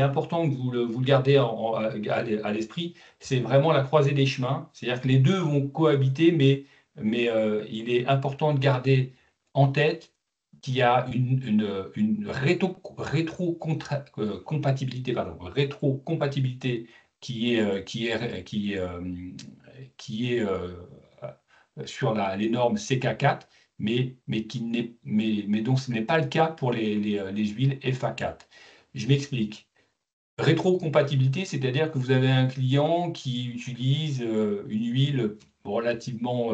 important que vous le gardez à l'esprit, c'est vraiment la croisée des chemins, c'est-à-dire que les deux vont cohabiter, mais il est important de garder en tête qu'il y a une rétrocompatibilité qui est sur les normes CK4, mais dont ce n'est pas le cas pour les huiles FA4. Je m'explique. Rétrocompatibilité, c'est-à-dire que vous avez un client qui utilise une huile relativement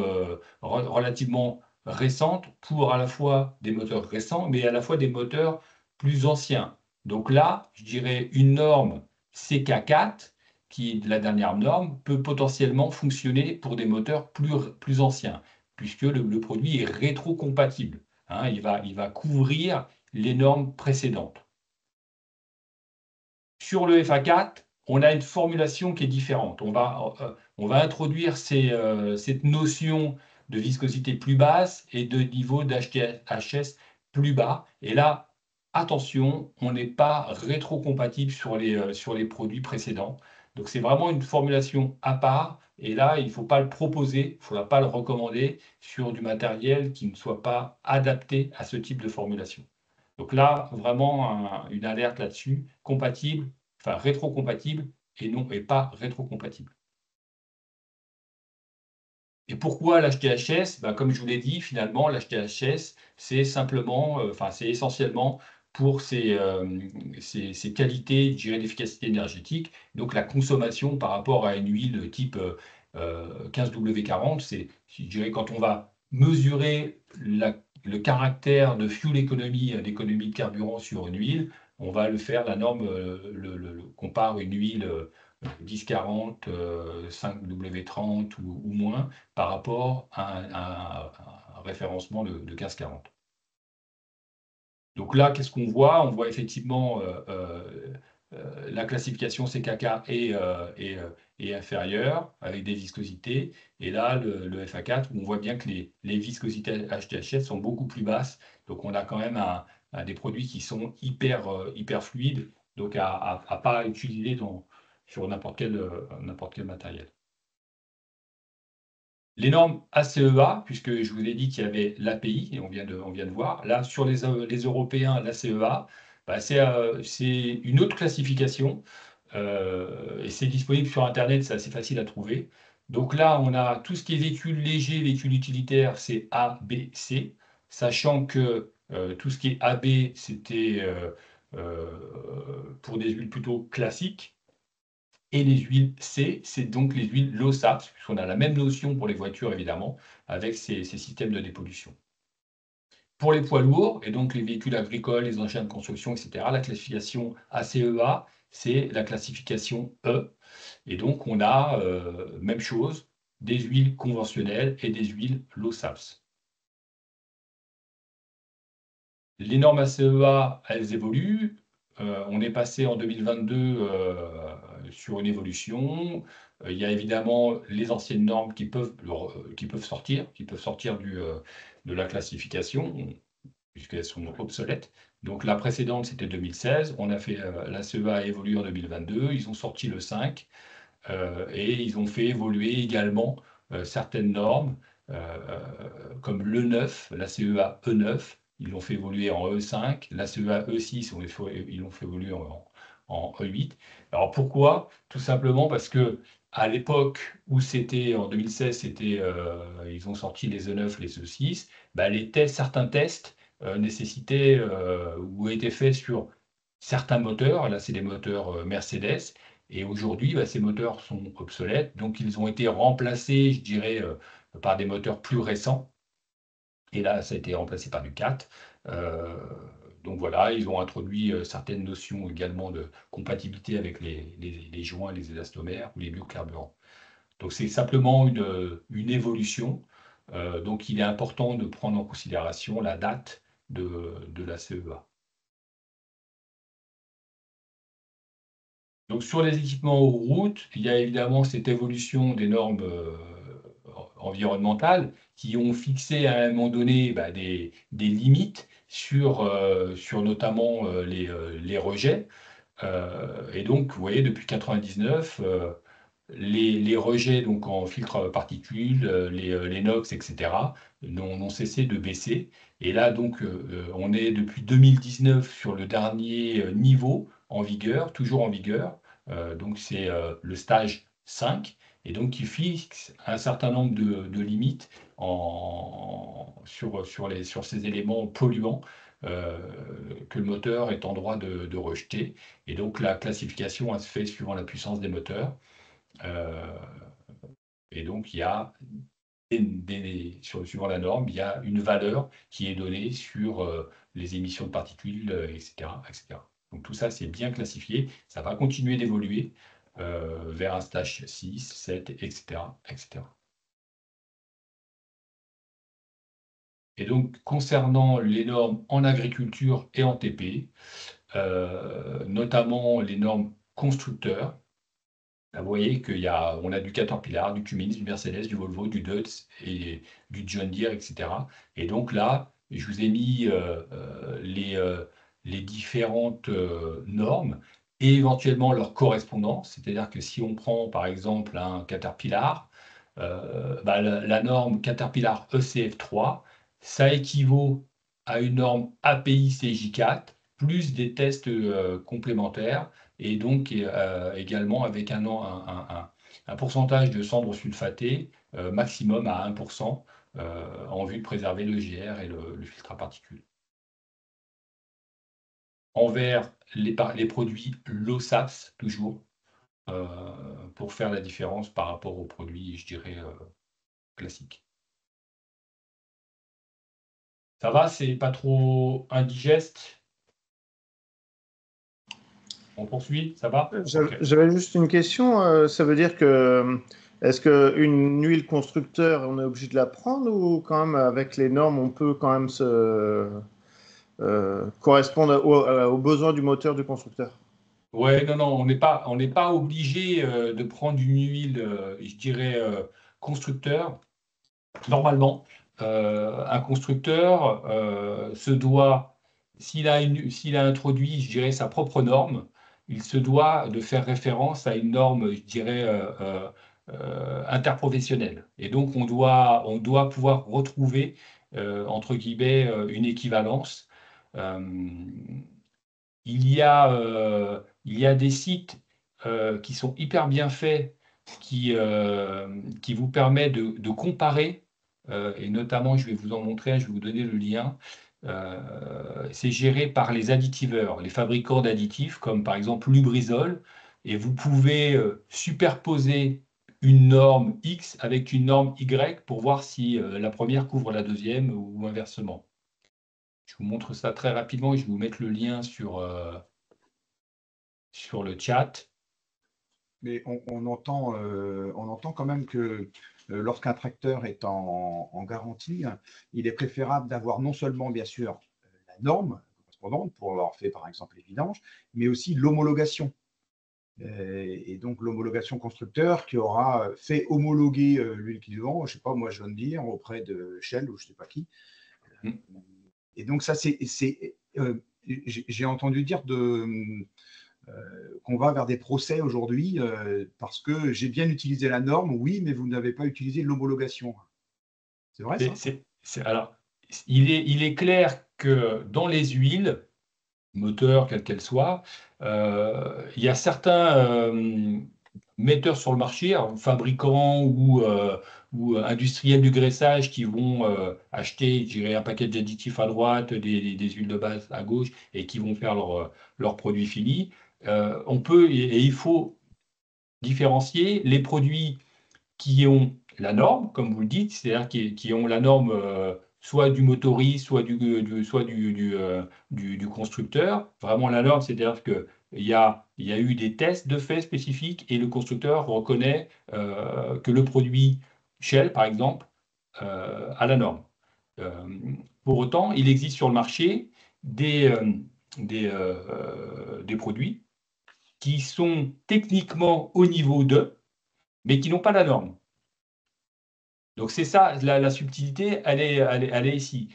récente pour à la fois des moteurs récents, mais à la fois des moteurs plus anciens. Donc là, je dirais une norme CK4, qui est la dernière norme, peut potentiellement fonctionner pour des moteurs plus anciens, puisque le produit est rétrocompatible. Hein, il va couvrir les normes précédentes. Sur le FA4, on a une formulation qui est différente. On va introduire cette notion de viscosité plus basse et de niveau d'HTHS plus bas. Et là, attention, on n'est pas rétrocompatible sur les produits précédents. Donc c'est vraiment une formulation à part. Et là, il ne faut pas le proposer, il ne faudra pas le recommander sur du matériel qui ne soit pas adapté à ce type de formulation. Donc là, vraiment une alerte là-dessus, compatible, enfin rétrocompatible et pas rétrocompatible. Et pourquoi l'HTHS? Comme je vous l'ai dit, finalement, l'HTHS, c'est simplement, c'est essentiellement pour ses qualités, je dirais, d'efficacité énergétique. Donc la consommation par rapport à une huile type 15W40, c'est, je dirais, quand on va mesurer le caractère de fuel economy, d'économie de carburant sur une huile, on va le faire, la norme compare une huile 1040, 5W30 ou moins par rapport à un référencement de 1540. Donc là, qu'est-ce qu'on voit? On voit effectivement la classification CKK est inférieure avec des viscosités. Et là, le FA4, on voit bien que les viscosités HTHS sont beaucoup plus basses. Donc on a quand même des produits qui sont hyper fluides, donc à ne pas utiliser sur n'importe quel matériel. Les normes ACEA, puisque je vous ai dit qu'il y avait l'API, et on vient de voir, là, sur les Européens, l'ACEA, c'est une autre classification, et c'est disponible sur Internet, c'est assez facile à trouver. Donc là, on a tout ce qui est véhicule léger, véhicule utilitaire, c'est A, B, C, sachant que tout ce qui est AB, c'était pour des huiles plutôt classiques. Et les huiles C, c'est donc les huiles low SAPS, puisqu'on a la même notion pour les voitures, évidemment, avec ces systèmes de dépollution. Pour les poids lourds, et donc les véhicules agricoles, les engins de construction, etc., la classification ACEA, c'est la classification E. Et donc, on a, même chose, des huiles conventionnelles et des huiles low SAPS. Les normes ACEA, elles évoluent. On est passé en 2022 sur une évolution. Il y a évidemment les anciennes normes qui peuvent sortir de la classification, puisqu'elles sont obsolètes. Donc la précédente, c'était 2016. On a fait la CEA a évolué en 2022. Ils ont sorti le 5 et ils ont fait évoluer également certaines normes, comme l'E9, la CEA E9. Ils l'ont fait évoluer en E5, la CEA E6, ils l'ont fait évoluer en E8. Alors pourquoi? Tout simplement parce que à l'époque où c'était en 2016, ils ont sorti les E9, les E6, certains tests nécessitaient ou étaient faits sur certains moteurs. Là, c'est des moteurs Mercedes. Et aujourd'hui, ces moteurs sont obsolètes. Donc, ils ont été remplacés, je dirais, par des moteurs plus récents. Et là, ça a été remplacé par du 4. Donc voilà, ils ont introduit certaines notions également de compatibilité avec les joints, les élastomères ou les biocarburants. Donc c'est simplement une évolution. Donc il est important de prendre en considération la date de la CEA. Donc sur les équipements aux routes, il y a évidemment cette évolution des normes environnementales qui ont fixé à un moment donné des limites sur notamment les rejets. Et donc, vous voyez, depuis 1999, les rejets donc, en filtre particules, les NOx, etc., n'ont cessé de baisser. Et là, donc, on est depuis 2019 sur le dernier niveau en vigueur, toujours en vigueur. Donc, c'est le stage 5, et donc qui fixe un certain nombre de limites sur ces éléments polluants que le moteur est en droit de rejeter. Et donc la classification, elle se fait suivant la puissance des moteurs. Et donc il y a suivant la norme, il y a une valeur qui est donnée sur les émissions de particules, etc., etc. Donc tout ça, c'est bien classifié. Ça va continuer d'évoluer vers un stage 6, 7, etc., etc. Et donc, concernant les normes en agriculture et en TP, notamment les normes constructeurs, vous voyez qu'on a du Caterpillar, du Cummins, du Mercedes, du Volvo, du Dodge et du John Deere, etc. Et donc là, je vous ai mis les différentes normes et éventuellement leur correspondance. C'est-à-dire que si on prend par exemple un Caterpillar, la norme Caterpillar ECF3, ça équivaut à une norme API CJ4 plus des tests complémentaires et donc également avec un pourcentage de cendres sulfatées maximum à 1% en vue de préserver le GR et le filtre à particules. Envers les produits low SAPS, toujours, pour faire la différence par rapport aux produits, je dirais, classiques. Ça va, c'est pas trop indigeste? On poursuit, ça va? J'avais juste une question. Ça veut dire que est-ce qu'une huile constructeur, on est obligé de la prendre ou quand même avec les normes, on peut quand même correspondre aux besoins du moteur du constructeur? Ouais, non, on n'est pas obligé de prendre une huile, je dirais, constructeur. Normalement, un constructeur se doit, s'il a introduit, je dirais, sa propre norme, il se doit de faire référence à une norme, je dirais, interprofessionnelle. Et donc, on doit pouvoir retrouver, entre guillemets, une équivalence. Il y a des sites qui sont hyper bien faits, qui vous permettent de comparer, et notamment, je vais vous en montrer, je vais vous donner le lien. C'est géré par les additiveurs, les fabricants d'additifs, comme par exemple Lubrizol, et vous pouvez superposer une norme X avec une norme Y pour voir si la première couvre la deuxième ou inversement. Je vous montre ça très rapidement et je vais vous mettre le lien sur le chat. Mais on entend quand même que lorsqu'un tracteur est en garantie, il est préférable d'avoir non seulement, bien sûr, la norme correspondante pour avoir fait, par exemple, les vidanges, mais aussi l'homologation. Et donc, l'homologation constructeur qui aura fait homologuer l'huile qu'il vend, je ne sais pas, moi, John Deere, auprès de Shell ou je ne sais pas qui. Et donc, ça, j'ai entendu dire qu'on va vers des procès aujourd'hui parce que j'ai bien utilisé la norme, oui, mais vous n'avez pas utilisé l'homologation. C'est vrai, ça? Alors, il est clair que dans les huiles, moteurs, quelles qu'elles soient, il y a certains metteurs sur le marché, fabricants ou industriels du graissage qui vont acheter, je dirais, un paquet d'additifs à droite, des huiles de base à gauche et qui vont faire leurs produits finis. On peut et il faut différencier les produits qui ont la norme, comme vous le dites, c'est-à-dire qui ont la norme soit du motoriste, soit du constructeur. Vraiment la norme, c'est-à-dire qu'il y a eu des tests de fait spécifiques et le constructeur reconnaît que le produit Shell, par exemple, a la norme. Pour autant, il existe sur le marché des produits qui sont techniquement au niveau 2, mais qui n'ont pas la norme. Donc c'est ça, la subtilité, elle est ici.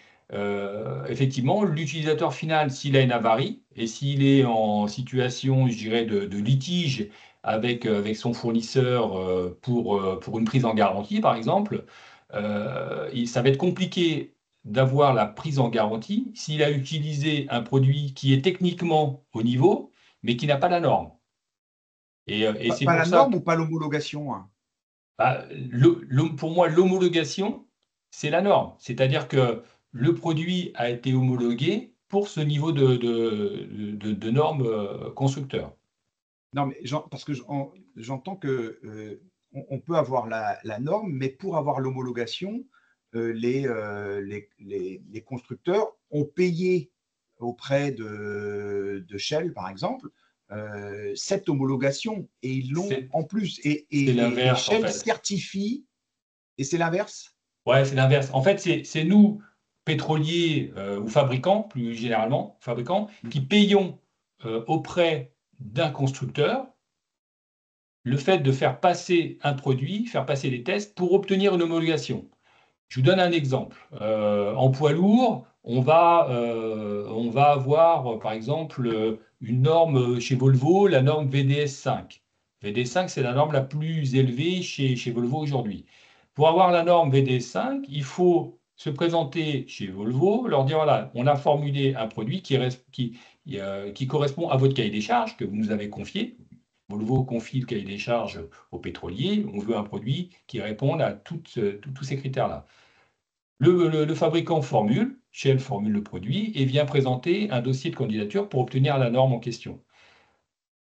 Effectivement, l'utilisateur final, s'il a une avarie, et s'il est en situation, je dirais, de litige avec son fournisseur pour une prise en garantie, par exemple, ça va être compliqué d'avoir la prise en garantie s'il a utilisé un produit qui est techniquement au niveau, mais qui n'a pas la norme. Et c'est pas pour la ça norme ou pas l'homologation? Pour moi, l'homologation, c'est la norme. C'est-à-dire que le produit a été homologué pour ce niveau de normes constructeurs. Non, mais parce que j'entends que on peut avoir la norme, mais pour avoir l'homologation, les constructeurs ont payé auprès de Shell, par exemple, cette homologation, et ils l'ont en plus. C'est Et l'inverse, en Shell fait. certifie, et c'est l'inverse? Ouais, c'est l'inverse. En fait, c'est nous, pétroliers ou fabricants, plus généralement, fabricants, qui payons auprès d'un constructeur le fait de faire passer un produit, faire passer des tests pour obtenir une homologation. Je vous donne un exemple. En poids lourd, on va avoir, par exemple, une norme chez Volvo, la norme VDS5. VDS5, c'est la norme la plus élevée chez Volvo aujourd'hui. Pour avoir la norme VDS5, il faut se présenter chez Volvo, leur dire, voilà, on a formulé un produit qui correspond à votre cahier des charges que vous nous avez confié. Volvo confie le cahier des charges aux pétroliers. On veut un produit qui réponde à tous ces critères-là. Le fabricant formule, Shell formule le produit et vient présenter un dossier de candidature pour obtenir la norme en question.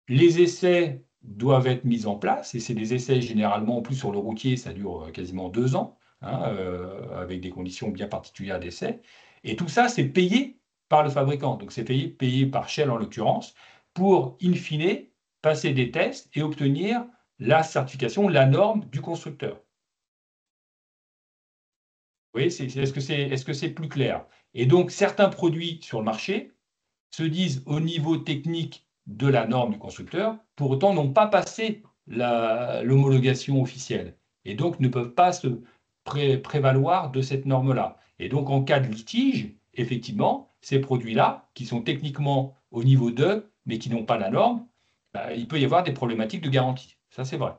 Les essais doivent être mis en place, et c'est des essais généralement, en plus sur le routier, ça dure quasiment 2 ans, avec des conditions bien particulières d'essai. Et tout ça, c'est payé par le fabricant. Donc c'est payé par Shell en l'occurrence, pour, in fine, passer des tests et obtenir la certification, la norme du constructeur. Oui, est-ce que c'est plus clair? Et donc, certains produits sur le marché se disent au niveau technique de la norme du constructeur, pour autant n'ont pas passé l'homologation officielle, et donc ne peuvent pas se prévaloir de cette norme-là. Et donc, en cas de litige, effectivement, ces produits-là, qui sont techniquement au niveau 2, mais qui n'ont pas la norme, il peut y avoir des problématiques de garantie. Ça, c'est vrai.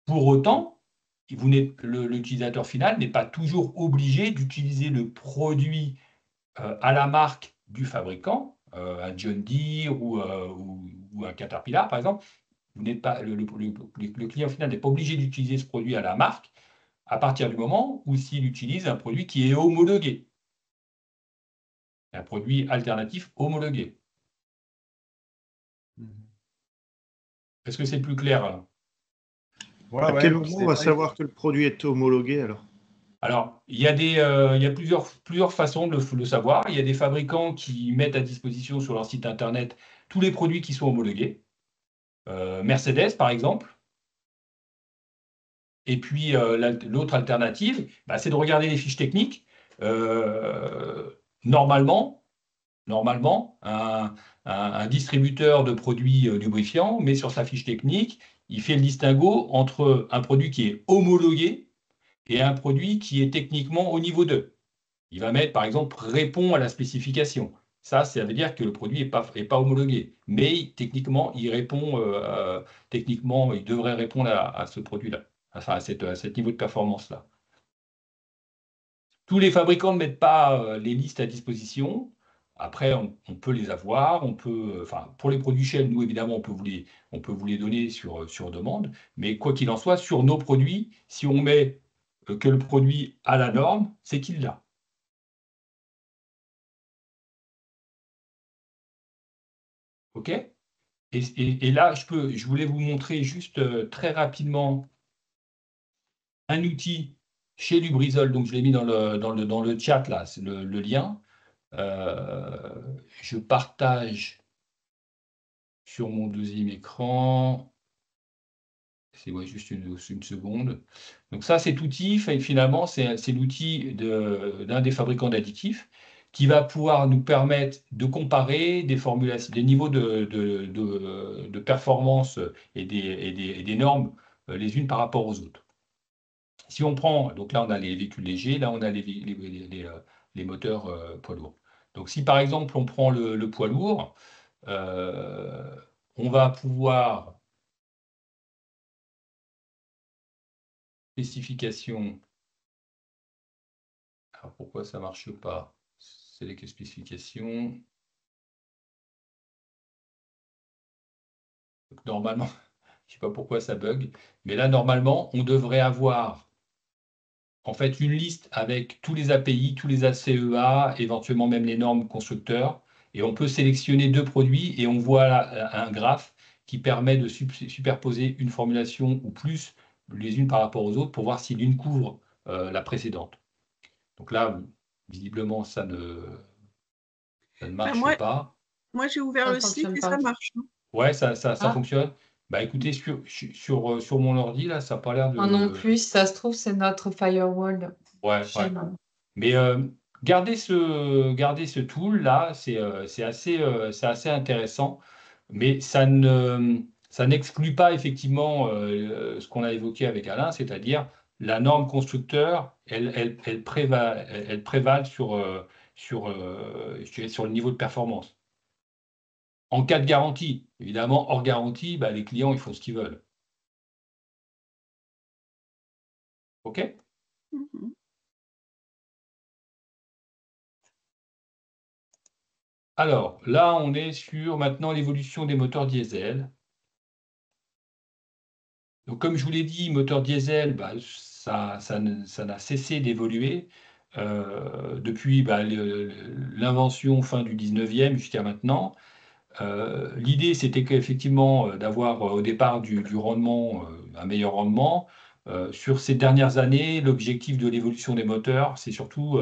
Pour autant, l'utilisateur final n'est pas toujours obligé d'utiliser le produit à la marque du fabricant, un John Deere ou un Caterpillar par exemple. Le client final n'est pas obligé d'utiliser ce produit à la marque à partir du moment où s'il utilise un produit qui est homologué, un produit alternatif homologué. Est-ce que c'est plus clair alors? À quel moment on va savoir que le produit est homologué alors? Alors, il y a plusieurs façons de le savoir. Il y a des fabricants qui mettent à disposition sur leur site internet tous les produits qui sont homologués. Mercedes, par exemple. Et puis, l'autre alternative, c'est de regarder les fiches techniques. Normalement, un distributeur de produits lubrifiants met sur sa fiche technique, il fait le distinguo entre un produit qui est homologué et un produit qui est techniquement au niveau 2. Il va mettre, par exemple, répond à la spécification. Ça veut dire que le produit n'est pas homologué. Mais techniquement, il répond, techniquement, il devrait répondre à ce produit-là, enfin à cet niveau de performance-là. Tous les fabricants ne mettent pas les listes à disposition. Après, on peut les avoir. Pour les produits Shell, nous, évidemment, on peut vous les donner sur demande. Mais quoi qu'il en soit, sur nos produits, si on met que le produit a la norme, c'est qu'il l'a. OK? Et là, je voulais vous montrer juste très rapidement un outil chez Lubrizol. Donc, je l'ai mis dans le chat, là, c'est le lien. Je partage sur mon deuxième écran. C'est juste une seconde. Donc ça, cet outil, finalement, c'est l'outil d'un des fabricants d'additifs qui va pouvoir nous permettre de comparer des formulations, des niveaux de performance et des normes les unes par rapport aux autres. Si on prend, donc là on a les véhicules légers, là on a les moteurs poids lourds. Donc si par exemple on prend le poids lourd, on va pouvoir spécification. Alors pourquoi ça ne marche pas? C'est les spécifications. Donc, normalement, je ne sais pas pourquoi ça bug, mais là normalement on devrait avoir en fait une liste avec tous les API, tous les ACEA, éventuellement même les normes constructeurs, et on peut sélectionner 2 produits et on voit là un graphe qui permet de superposer une formulation ou plus les unes par rapport aux autres pour voir si l'une couvre la précédente. Donc là, visiblement, ça ne marche pas. Moi, j'ai ouvert Ça le site fonctionne et pas. ça marche. Ouais, ça Ah. fonctionne. Bah écoutez, sur mon ordi, là, ça n'a pas l'air de. Moi non plus, ça se trouve, c'est notre firewall. Ouais, chez ouais. nous. Mais gardez ce tool-là, c'est assez intéressant, mais ça n'exclut pas effectivement ce qu'on a évoqué avec Alain, c'est-à-dire la norme constructeur, elle prévale je dirais sur le niveau de performance. En cas de garantie, évidemment, hors garantie, bah, les clients, ils font ce qu'ils veulent. OK? Mhm. Alors, là, on est sur maintenant l'évolution des moteurs diesel. Donc, comme je vous l'ai dit, moteur diesel, bah, ça n'a cessé d'évoluer depuis l'invention fin du 19e jusqu'à maintenant. L'idée, c'était qu'effectivement, d'avoir au départ du rendement, un meilleur rendement. Sur ces dernières années, l'objectif de l'évolution des moteurs, c'est surtout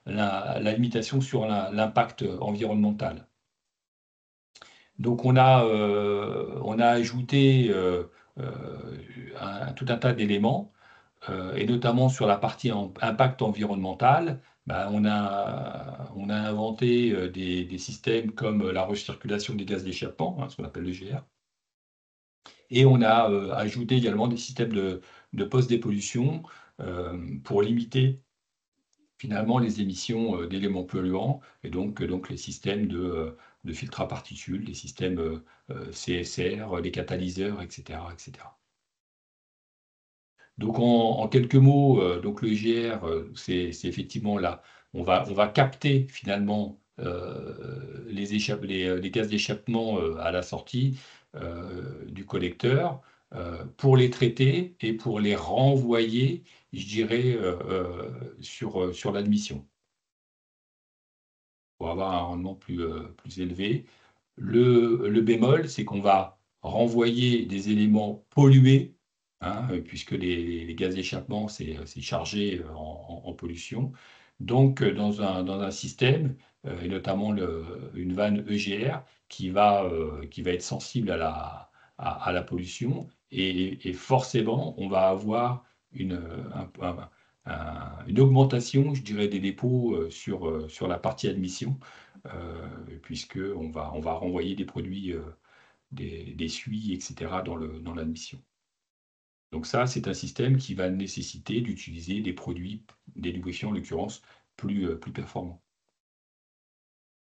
la limitation sur l'impact environnemental. Donc, on a ajouté tout un tas d'éléments, et notamment sur la partie impact environnemental. Bah, on a inventé des systèmes comme la recirculation des gaz d'échappement, ce qu'on appelle le GR. Et on a ajouté également des systèmes de post-dépollution pour limiter finalement les émissions d'éléments polluants, et donc les systèmes de filtres à particules, les systèmes CSR, les catalyseurs, etc., etc. Donc en quelques mots, donc le GR, c'est effectivement là, on va capter finalement les gaz d'échappement à la sortie du collecteur pour les traiter et pour les renvoyer, je dirais, sur l'admission, pour avoir un rendement plus élevé. Le bémol, c'est qu'on va renvoyer des éléments pollués, puisque les gaz d'échappement, c'est chargé en pollution. Donc, dans un système, et notamment une vanne EGR, qui va être sensible à la pollution, et forcément, on va avoir une augmentation, je dirais, des dépôts sur la partie admission, puisqu'on va renvoyer des produits, des suies, etc., dans l'admission. Donc ça, c'est un système qui va nécessiter d'utiliser des produits, des lubrifiants en l'occurrence, plus performants.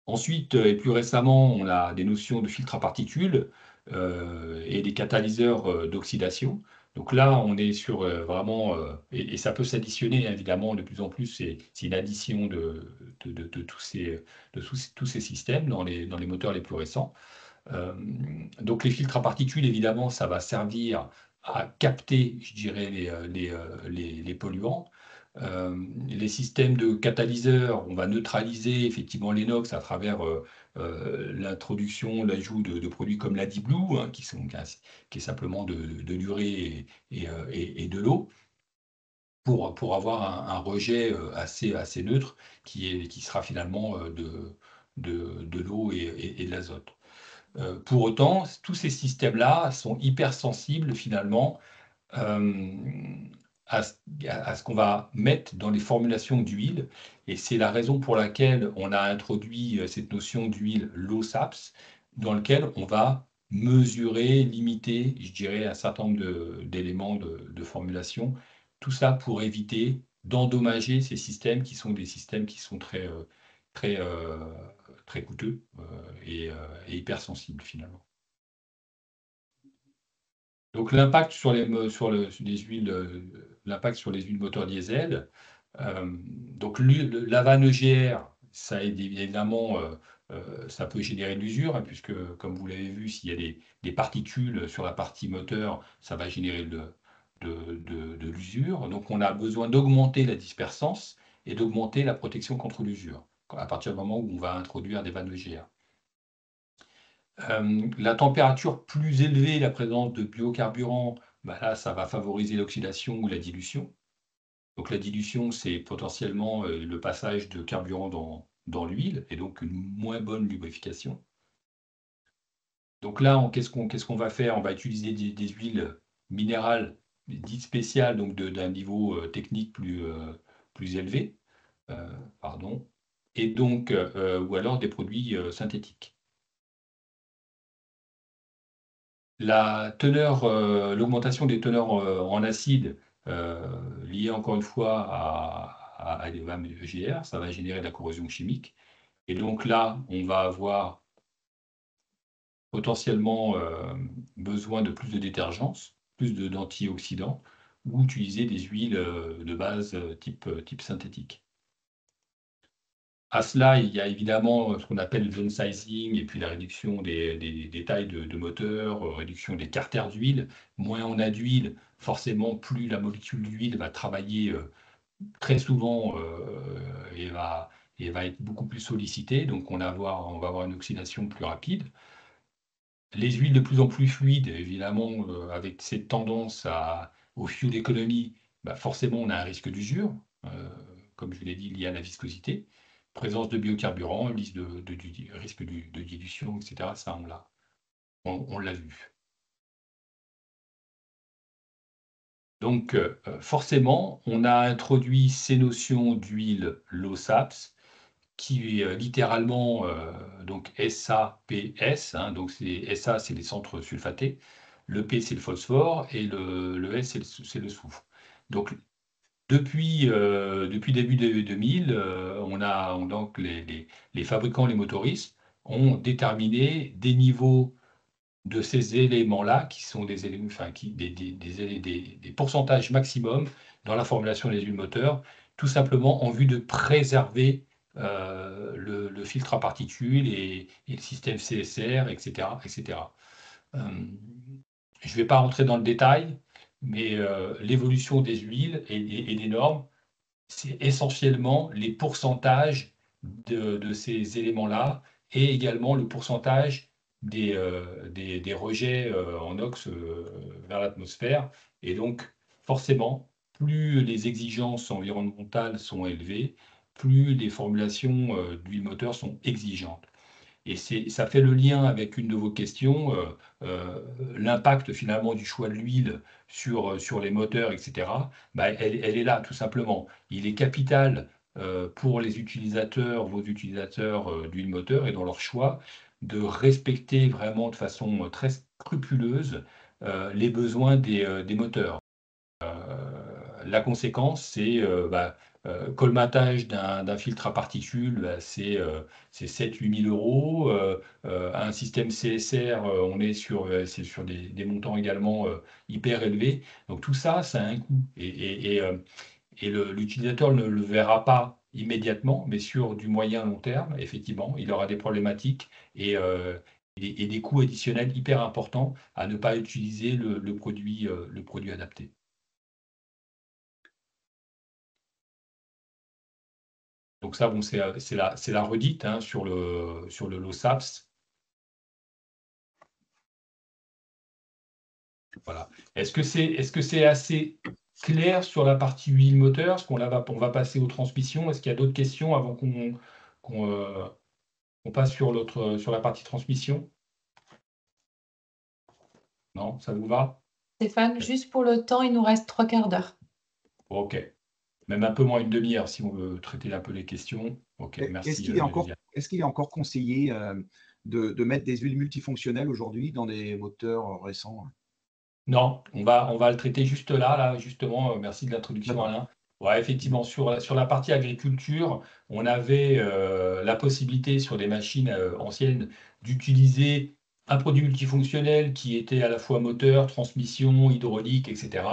Ensuite, et plus récemment, on a des notions de filtres à particules et des catalyseurs d'oxydation. Donc là, on est sur vraiment, et ça peut s'additionner évidemment de plus en plus, c'est une addition de tous ces systèmes dans les moteurs les plus récents. Donc les filtres à particules, évidemment, ça va servir à capter, je dirais, les polluants. Les systèmes de catalyseurs, on va neutraliser effectivement les NOx à travers l'introduction, l'ajout de produits comme l'AdBlue, qui est simplement de l'urée et de l'eau, pour avoir un rejet assez neutre qui sera finalement de l'eau et de l'azote. Pour autant, tous ces systèmes-là sont hypersensibles finalement à ce qu'on va mettre dans les formulations d'huile. Et c'est la raison pour laquelle on a introduit cette notion d'huile low SAPS, dans lequel on va mesurer, limiter, je dirais, un certain nombre d'éléments de formulation. Tout ça pour éviter d'endommager ces systèmes qui sont des systèmes qui sont très, très, très coûteux et hypersensibles finalement. Donc l'impact sur les huiles, l'impact sur les huiles moteurs diesel. Donc la vanne EGR, ça évidemment, ça peut générer de l'usure, puisque comme vous l'avez vu, s'il y a des particules sur la partie moteur, ça va générer de de l'usure. Donc, on a besoin d'augmenter la dispersance et d'augmenter la protection contre l'usure, à partir du moment où on va introduire des vannes EGR. La température plus élevée, la présence de biocarburants, là, ça va favoriser l'oxydation ou la dilution. Donc la dilution, c'est potentiellement le passage de carburant dans l'huile, et donc une moins bonne lubrification. Donc là, qu'est-ce qu'on va faire? On va utiliser des huiles minérales dites spéciales, donc d'un niveau technique plus élevé, pardon, et donc, ou alors des produits synthétiques. L'augmentation des teneurs en acide, liée encore une fois à des vannes EGR, ça va générer de la corrosion chimique. Et donc là, on va avoir potentiellement besoin de plus de détergence, plus d'antioxydants, ou utiliser des huiles de base type synthétique. À cela, il y a évidemment ce qu'on appelle le downsizing et puis la réduction des tailles de moteur, réduction des carters d'huile. Moins on a d'huile, forcément, plus la molécule d'huile va travailler très souvent et va être beaucoup plus sollicitée. Donc, on va avoir une oxydation plus rapide. Les huiles de plus en plus fluides, évidemment, avec cette tendance au fuel economy, forcément, on a un risque d'usure, comme je l'ai dit, lié à la viscosité. Présence de biocarburants, risque de dilution, etc. Ça, on l'a vu. Donc, forcément, on a introduit ces notions d'huile low-SAPS, qui est littéralement donc SAPS, donc SA, c'est les centres sulfatés, le P, c'est le phosphore, et le S, c'est le soufre. Donc, depuis début 2000, donc les fabricants, les motoristes, ont déterminé des niveaux de ces éléments-là, qui sont des pourcentages maximum dans la formulation des huiles moteurs, tout simplement en vue de préserver le filtre à particules et le système CSR, etc. etc. Je ne vais pas rentrer dans le détail, mais l'évolution des huiles et des normes, c'est essentiellement les pourcentages de ces éléments-là et également le pourcentage des rejets en NOx vers l'atmosphère. Et donc, forcément, plus les exigences environnementales sont élevées, plus les formulations d'huile moteur sont exigeantes. Et ça fait le lien avec une de vos questions, l'impact finalement du choix de l'huile sur les moteurs, etc. Elle est là, tout simplement. Il est capital pour les utilisateurs, vos utilisateurs d'huile moteur et dans leur choix, de respecter vraiment de façon très scrupuleuse les besoins des moteurs. La conséquence, c'est colmatage d'un filtre à particules, c'est 7 000 à 8 000 euros. Un système CSR, c'est sur des montants également hyper élevés. Donc tout ça, ça a un coût. Et l'utilisateur ne le verra pas immédiatement, mais sur du moyen long terme, effectivement, il aura des problématiques et des coûts additionnels hyper importants à ne pas utiliser le produit adapté. Donc ça, bon, c'est la redite sur le low-SAPS. Voilà. Est-ce que c'est assez clair sur la partie huile moteur? On va passer aux transmissions. Est-ce qu'il y a d'autres questions avant qu'on passe sur la partie transmission? Non, ça vous va? Stéphane, juste pour le temps, il nous reste 3/4 d'heure. Ok. Même un peu moins une demi-heure si on veut traiter un peu les questions. Ok, merci. Est-ce qu'il est encore conseillé de mettre des huiles multifonctionnelles aujourd'hui dans des moteurs récents? Non, on va le traiter juste là, justement. Merci de l'introduction, Alain. Ouais, effectivement, sur la partie agriculture, on avait la possibilité sur des machines anciennes d'utiliser un produit multifonctionnel qui était à la fois moteur, transmission, hydraulique, etc.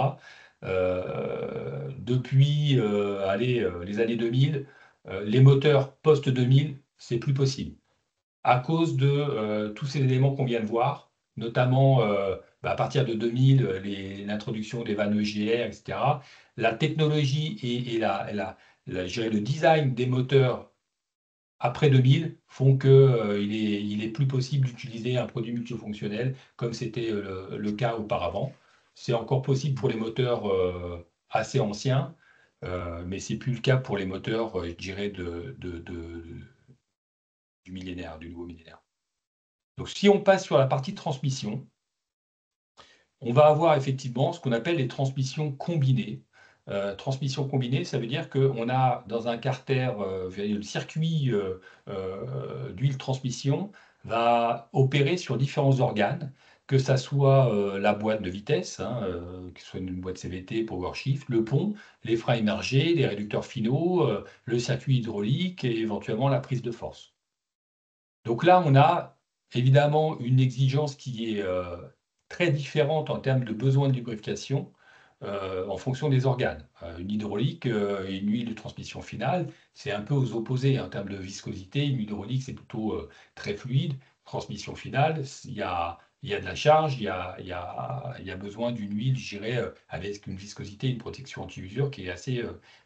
Depuis les années 2000, les moteurs post-2000, c'est plus possible. À cause de tous ces éléments qu'on vient de voir, notamment à partir de 2000, l'introduction des vannes EGR, etc., la technologie et je dirais le design des moteurs après 2000 font qu'il est plus possible d'utiliser un produit multifonctionnel comme c'était le cas auparavant. C'est encore possible pour les moteurs assez anciens, mais ce n'est plus le cas pour les moteurs, je dirais, du millénaire, du nouveau millénaire. Donc, si on passe sur la partie transmission, on va avoir effectivement ce qu'on appelle les transmissions combinées. Transmission combinée, ça veut dire qu'on a dans un carter, le circuit d'huile transmission va opérer sur différents organes, que ça soit la boîte de vitesse, que ce soit une boîte CVT, PowerShift, le pont, les freins émergés, les réducteurs finaux, le circuit hydraulique et éventuellement la prise de force. Donc là, on a évidemment une exigence qui est très différente en termes de besoin de lubrification en fonction des organes. Une hydraulique et une huile de transmission finale, c'est un peu aux opposés en termes de viscosité. Une hydraulique, c'est plutôt très fluide. Transmission finale, il y a de la charge, il y a besoin d'une huile, je dirais, avec une viscosité, une protection anti-usure qui est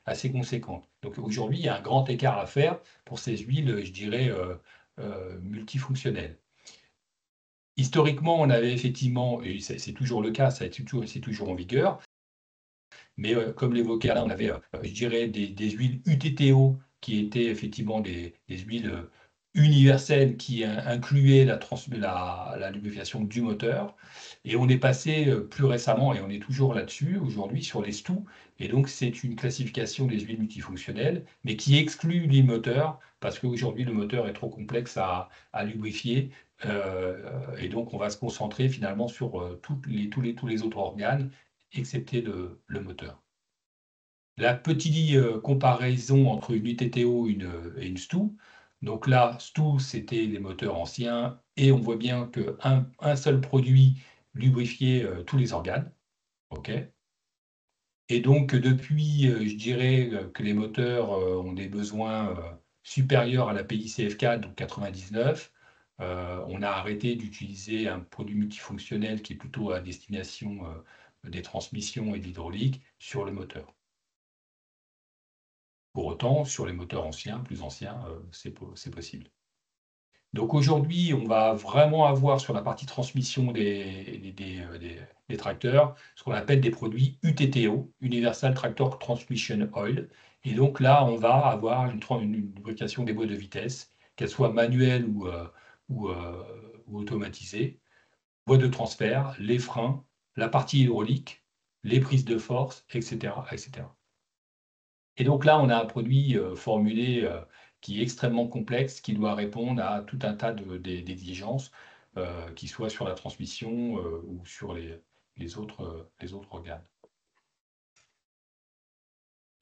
assez conséquente. Donc aujourd'hui, il y a un grand écart à faire pour ces huiles, je dirais, multifonctionnelles. Historiquement, on avait effectivement, et c'est toujours le cas, c'est toujours en vigueur, mais comme l'évoquait Alain, on avait, je dirais, des huiles UTTO qui étaient effectivement des huiles universelles qui incluaient la lubrification du moteur. Et on est passé plus récemment, et on est toujours là-dessus aujourd'hui, sur les STU. Et donc, c'est une classification des huiles multifonctionnelles, mais qui exclut l'huile moteur, parce qu'aujourd'hui, le moteur est trop complexe à lubrifier. Et donc, on va se concentrer finalement sur tous les autres organes, excepté le moteur. La petite comparaison entre une UTTO et une STU. Donc là, STU, c'était les moteurs anciens, et on voit bien qu'un seul produit lubrifiait tous les organes. OK. Et donc, depuis, je dirais que les moteurs ont des besoins supérieurs à la PICF4, donc 99, on a arrêté d'utiliser un produit multifonctionnel qui est plutôt à destination des transmissions et de l'hydraulique sur le moteur. Pour autant, sur les moteurs anciens, plus anciens, c'est possible. Donc aujourd'hui, on va vraiment avoir sur la partie transmission des tracteurs ce qu'on appelle des produits UTTO, Universal Tractor Transmission Oil. Et donc là, on va avoir une lubrification des boîtes de vitesse, qu'elles soient manuelles ou automatisées, boîte de transfert, les freins, la partie hydraulique, les prises de force, etc., etc. Et donc là, on a un produit formulé qui est extrêmement complexe, qui doit répondre à tout un tas d'exigences, qui soient sur la transmission ou sur les autres organes.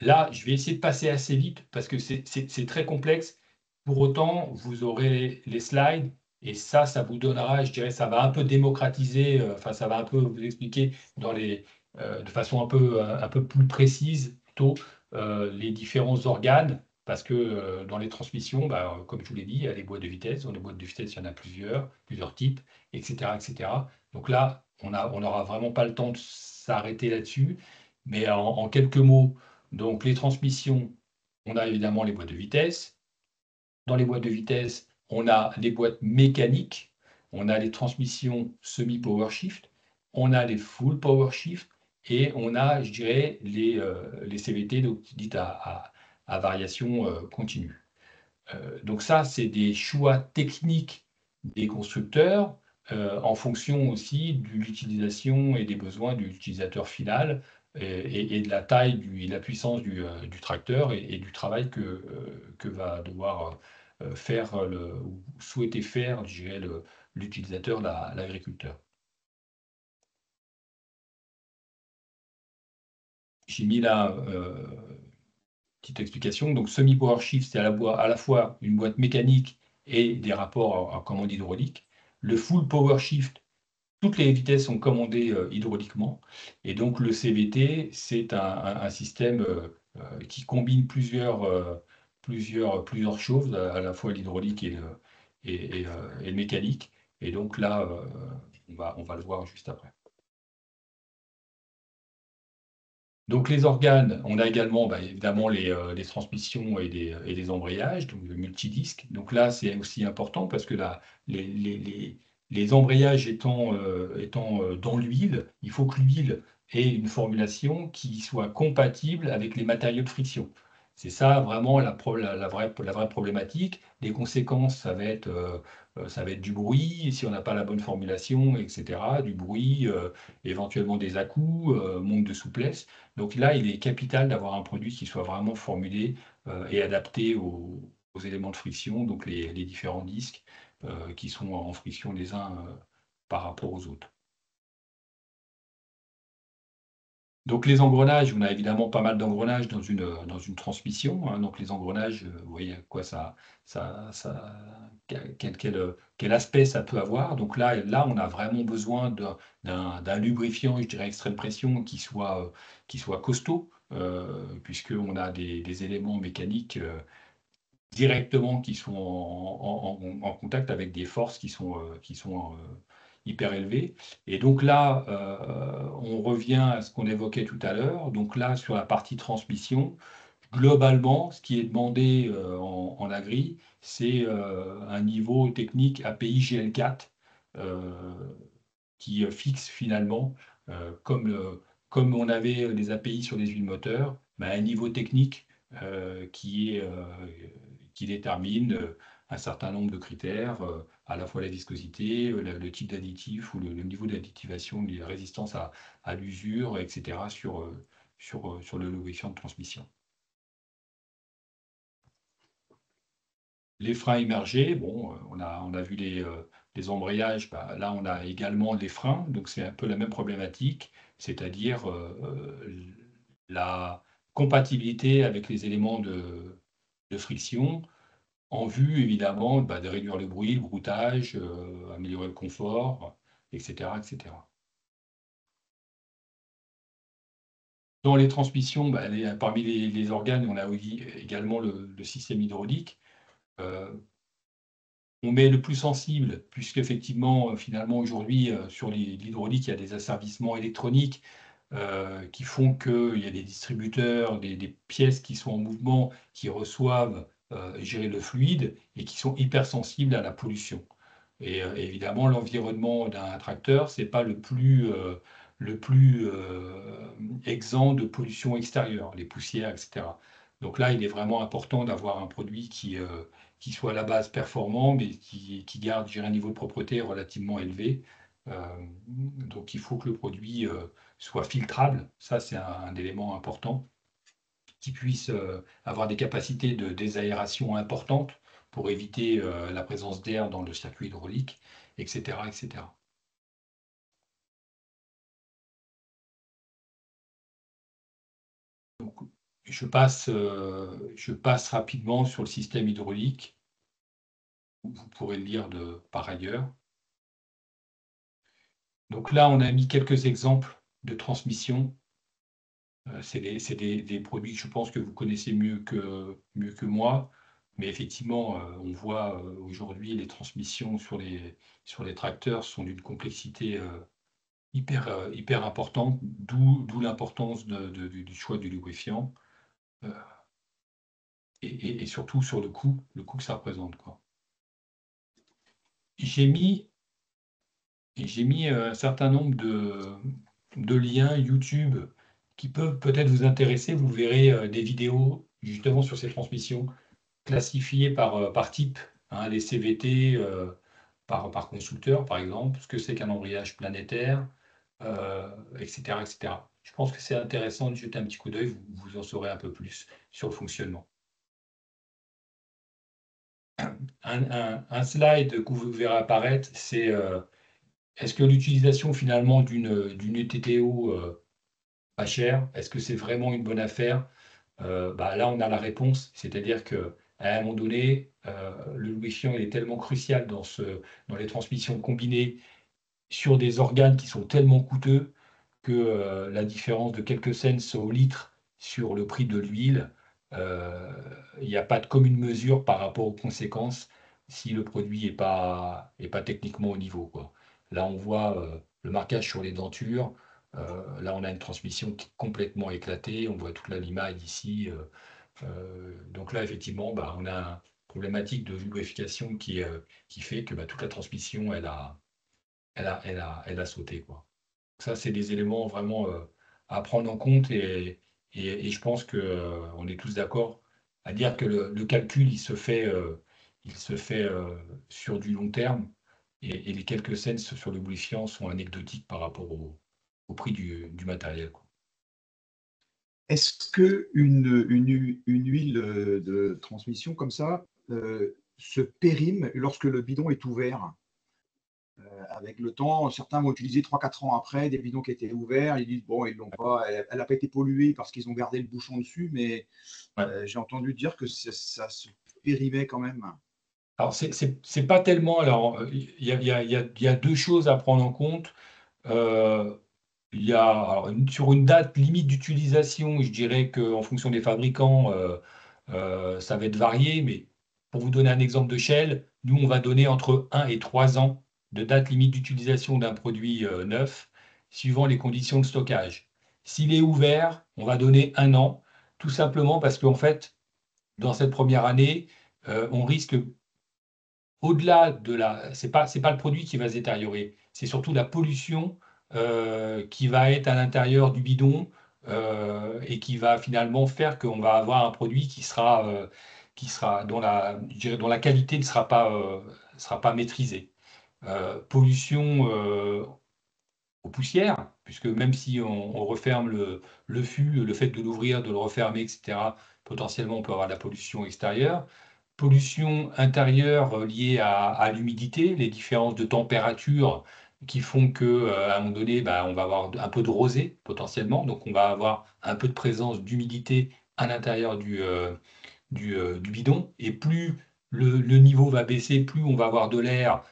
Là, je vais essayer de passer assez vite parce que c'est très complexe. Pour autant, vous aurez les slides et ça vous donnera, je dirais, ça va un peu démocratiser, enfin, ça va un peu vous expliquer de façon un peu plus précise, plutôt, les différents organes, parce que dans les transmissions, comme je vous l'ai dit, il y a les boîtes de vitesse. Dans les boîtes de vitesse, il y en a plusieurs types, etc., etc. Donc là, on n'aura vraiment pas le temps de s'arrêter là-dessus, mais en quelques mots, donc les transmissions, on a évidemment les boîtes de vitesse. Dans les boîtes de vitesse, on a les boîtes mécaniques, on a les transmissions semi-power shift, on a les full power shift, et on a, je dirais, les CVT, donc dites à variation continue. Donc ça, c'est des choix techniques des constructeurs en fonction aussi de l'utilisation et des besoins de l'utilisateur final et de la taille et de la puissance du tracteur et du travail que va devoir faire ou souhaiter faire, je dirais, l'utilisateur, l'agriculteur. J'ai mis là petite explication. Donc, semi-power shift, c'est à la fois une boîte mécanique et des rapports à commande hydraulique. Le full power shift, toutes les vitesses sont commandées hydrauliquement. Et donc, le CVT, c'est un système qui combine plusieurs choses, à la fois l'hydraulique et le mécanique. Et donc là, on va le voir juste après. Donc les organes, on a également évidemment les transmissions et les embrayages, donc le multidisque. Donc là, c'est aussi important parce que les embrayages étant dans l'huile, il faut que l'huile ait une formulation qui soit compatible avec les matériaux de friction. C'est ça vraiment la vraie problématique. Les conséquences, ça va être du bruit, si on n'a pas la bonne formulation, etc. Du bruit, éventuellement des à-coups, manque de souplesse. Donc là, il est capital d'avoir un produit qui soit vraiment formulé et adapté aux éléments de friction, donc les différents disques qui sont en friction les uns par rapport aux autres. Donc les engrenages, on a évidemment pas mal d'engrenages dans une transmission, hein. Donc les engrenages, vous voyez à quoi quel aspect ça peut avoir. Donc là, on a vraiment besoin d'un lubrifiant, je dirais extrême pression, qui soit costaud, puisqu'on a des éléments mécaniques directement qui sont en contact avec des forces qui sont hyper élevées. Et donc là, on revient à ce qu'on évoquait tout à l'heure. Donc là, sur la partie transmission, globalement, ce qui est demandé en agri, c'est un niveau technique API GL4 qui fixe finalement, comme on avait des API sur les huiles moteurs, un niveau technique qui détermine un certain nombre de critères, à la fois la viscosité, le type d'additif ou le niveau d'additivation, la résistance à l'usure, etc. sur le lubrifiant de transmission. Les freins immergés, bon, on a vu les embrayages, là on a également les freins, donc c'est un peu la même problématique, c'est-à-dire la compatibilité avec les éléments de friction, en vue évidemment de réduire le bruit, le broutage, améliorer le confort, etc. etc. Dans les transmissions, parmi les organes, on a également le système hydraulique. On met le plus sensible, puisqu'effectivement, finalement, aujourd'hui, sur l'hydraulique, il y a des asservissements électroniques qui font qu'il y a des distributeurs, des pièces qui sont en mouvement, qui reçoivent et gèrent le fluide et qui sont hypersensibles à la pollution. Et évidemment, l'environnement d'un tracteur, ce n'est pas le plus exempt de pollution extérieure, les poussières, etc. Donc là, il est vraiment important d'avoir un produit qui soit à la base performant, mais qui garde, je dirais, un niveau de propreté relativement élevé. Donc il faut que le produit soit filtrable, ça c'est un élément important, qui puisse avoir des capacités de désaération importantes pour éviter la présence d'air dans le circuit hydraulique, etc. etc. Donc, je passe rapidement sur le système hydraulique. Vous pourrez le lire par ailleurs. Donc là, on a mis quelques exemples de transmission. C'est des produits que je pense que vous connaissez mieux que moi. Mais effectivement, on voit aujourd'hui les transmissions sur les tracteurs sont d'une complexité hyper importante, d'où l'importance du choix du lubrifiant et surtout sur le coût que ça représente, quoi. J'ai mis un certain nombre de liens YouTube qui peuvent peut-être vous intéresser. Vous verrez des vidéos justement sur ces transmissions classifiées par type, hein, les CVT par constructeur, par exemple, ce que c'est qu'un embrayage planétaire, etc., etc. Je pense que c'est intéressant de jeter un petit coup d'œil, vous en saurez un peu plus sur le fonctionnement. Un slide que vous verrez apparaître, c'est est-ce que l'utilisation finalement d'une ETTO pas chère, est-ce que c'est vraiment une bonne affaire? Là, on a la réponse, c'est-à-dire qu'à un moment donné, le lubrifiant est tellement crucial dans les transmissions combinées sur des organes qui sont tellement coûteux que la différence de quelques cents au litre sur le prix de l'huile, il n'y a pas de commune mesure par rapport aux conséquences si le produit n'est pas techniquement au niveau, quoi. Là, on voit le marquage sur les dentures. Là, on a une transmission qui est complètement éclatée. On voit toute la limaille ici. Donc là, effectivement, on a une problématique de lubrification qui fait que toute la transmission, elle a sauté, quoi. Ça, c'est des éléments vraiment à prendre en compte et je pense qu'on est tous d'accord à dire que le calcul, il se fait sur du long terme et les quelques cents sur le lubrifiant sont anecdotiques par rapport au prix du matériel, quoi. Est-ce qu'une huile de transmission comme ça se périme lorsque le bidon est ouvert? Avec le temps, certains vont utiliser 3-4 ans après des bidons qui étaient ouverts. Ils disent, bon, ils l'ont pas, elle n'a pas été polluée parce qu'ils ont gardé le bouchon dessus, mais j'ai entendu dire que ça se périmait quand même. Alors, c'est pas tellement. Alors, il y a deux choses à prendre en compte. Il y a, alors, sur une date limite d'utilisation, je dirais qu'en fonction des fabricants, ça va être varié, mais pour vous donner un exemple de Shell, nous, on va donner entre 1 et 3 ans de date limite d'utilisation d'un produit neuf, suivant les conditions de stockage. S'il est ouvert, on va donner 1 an, tout simplement parce qu'en fait, dans cette première année, on risque, au-delà de la... C'est pas le produit qui va se détériorer, c'est surtout la pollution qui va être à l'intérieur du bidon et qui va finalement faire qu'on va avoir un produit je dirais, dont la qualité ne sera pas maîtrisée. Pollution aux poussières, puisque même si on referme le fût, le fait de l'ouvrir, de le refermer, etc., potentiellement on peut avoir de la pollution extérieure. Pollution intérieure liée à l'humidité, les différences de température qui font qu'à un moment donné, on va avoir un peu de rosée potentiellement, donc on va avoir un peu de présence d'humidité à l'intérieur du bidon. Et plus le niveau va baisser, plus on va avoir de l'air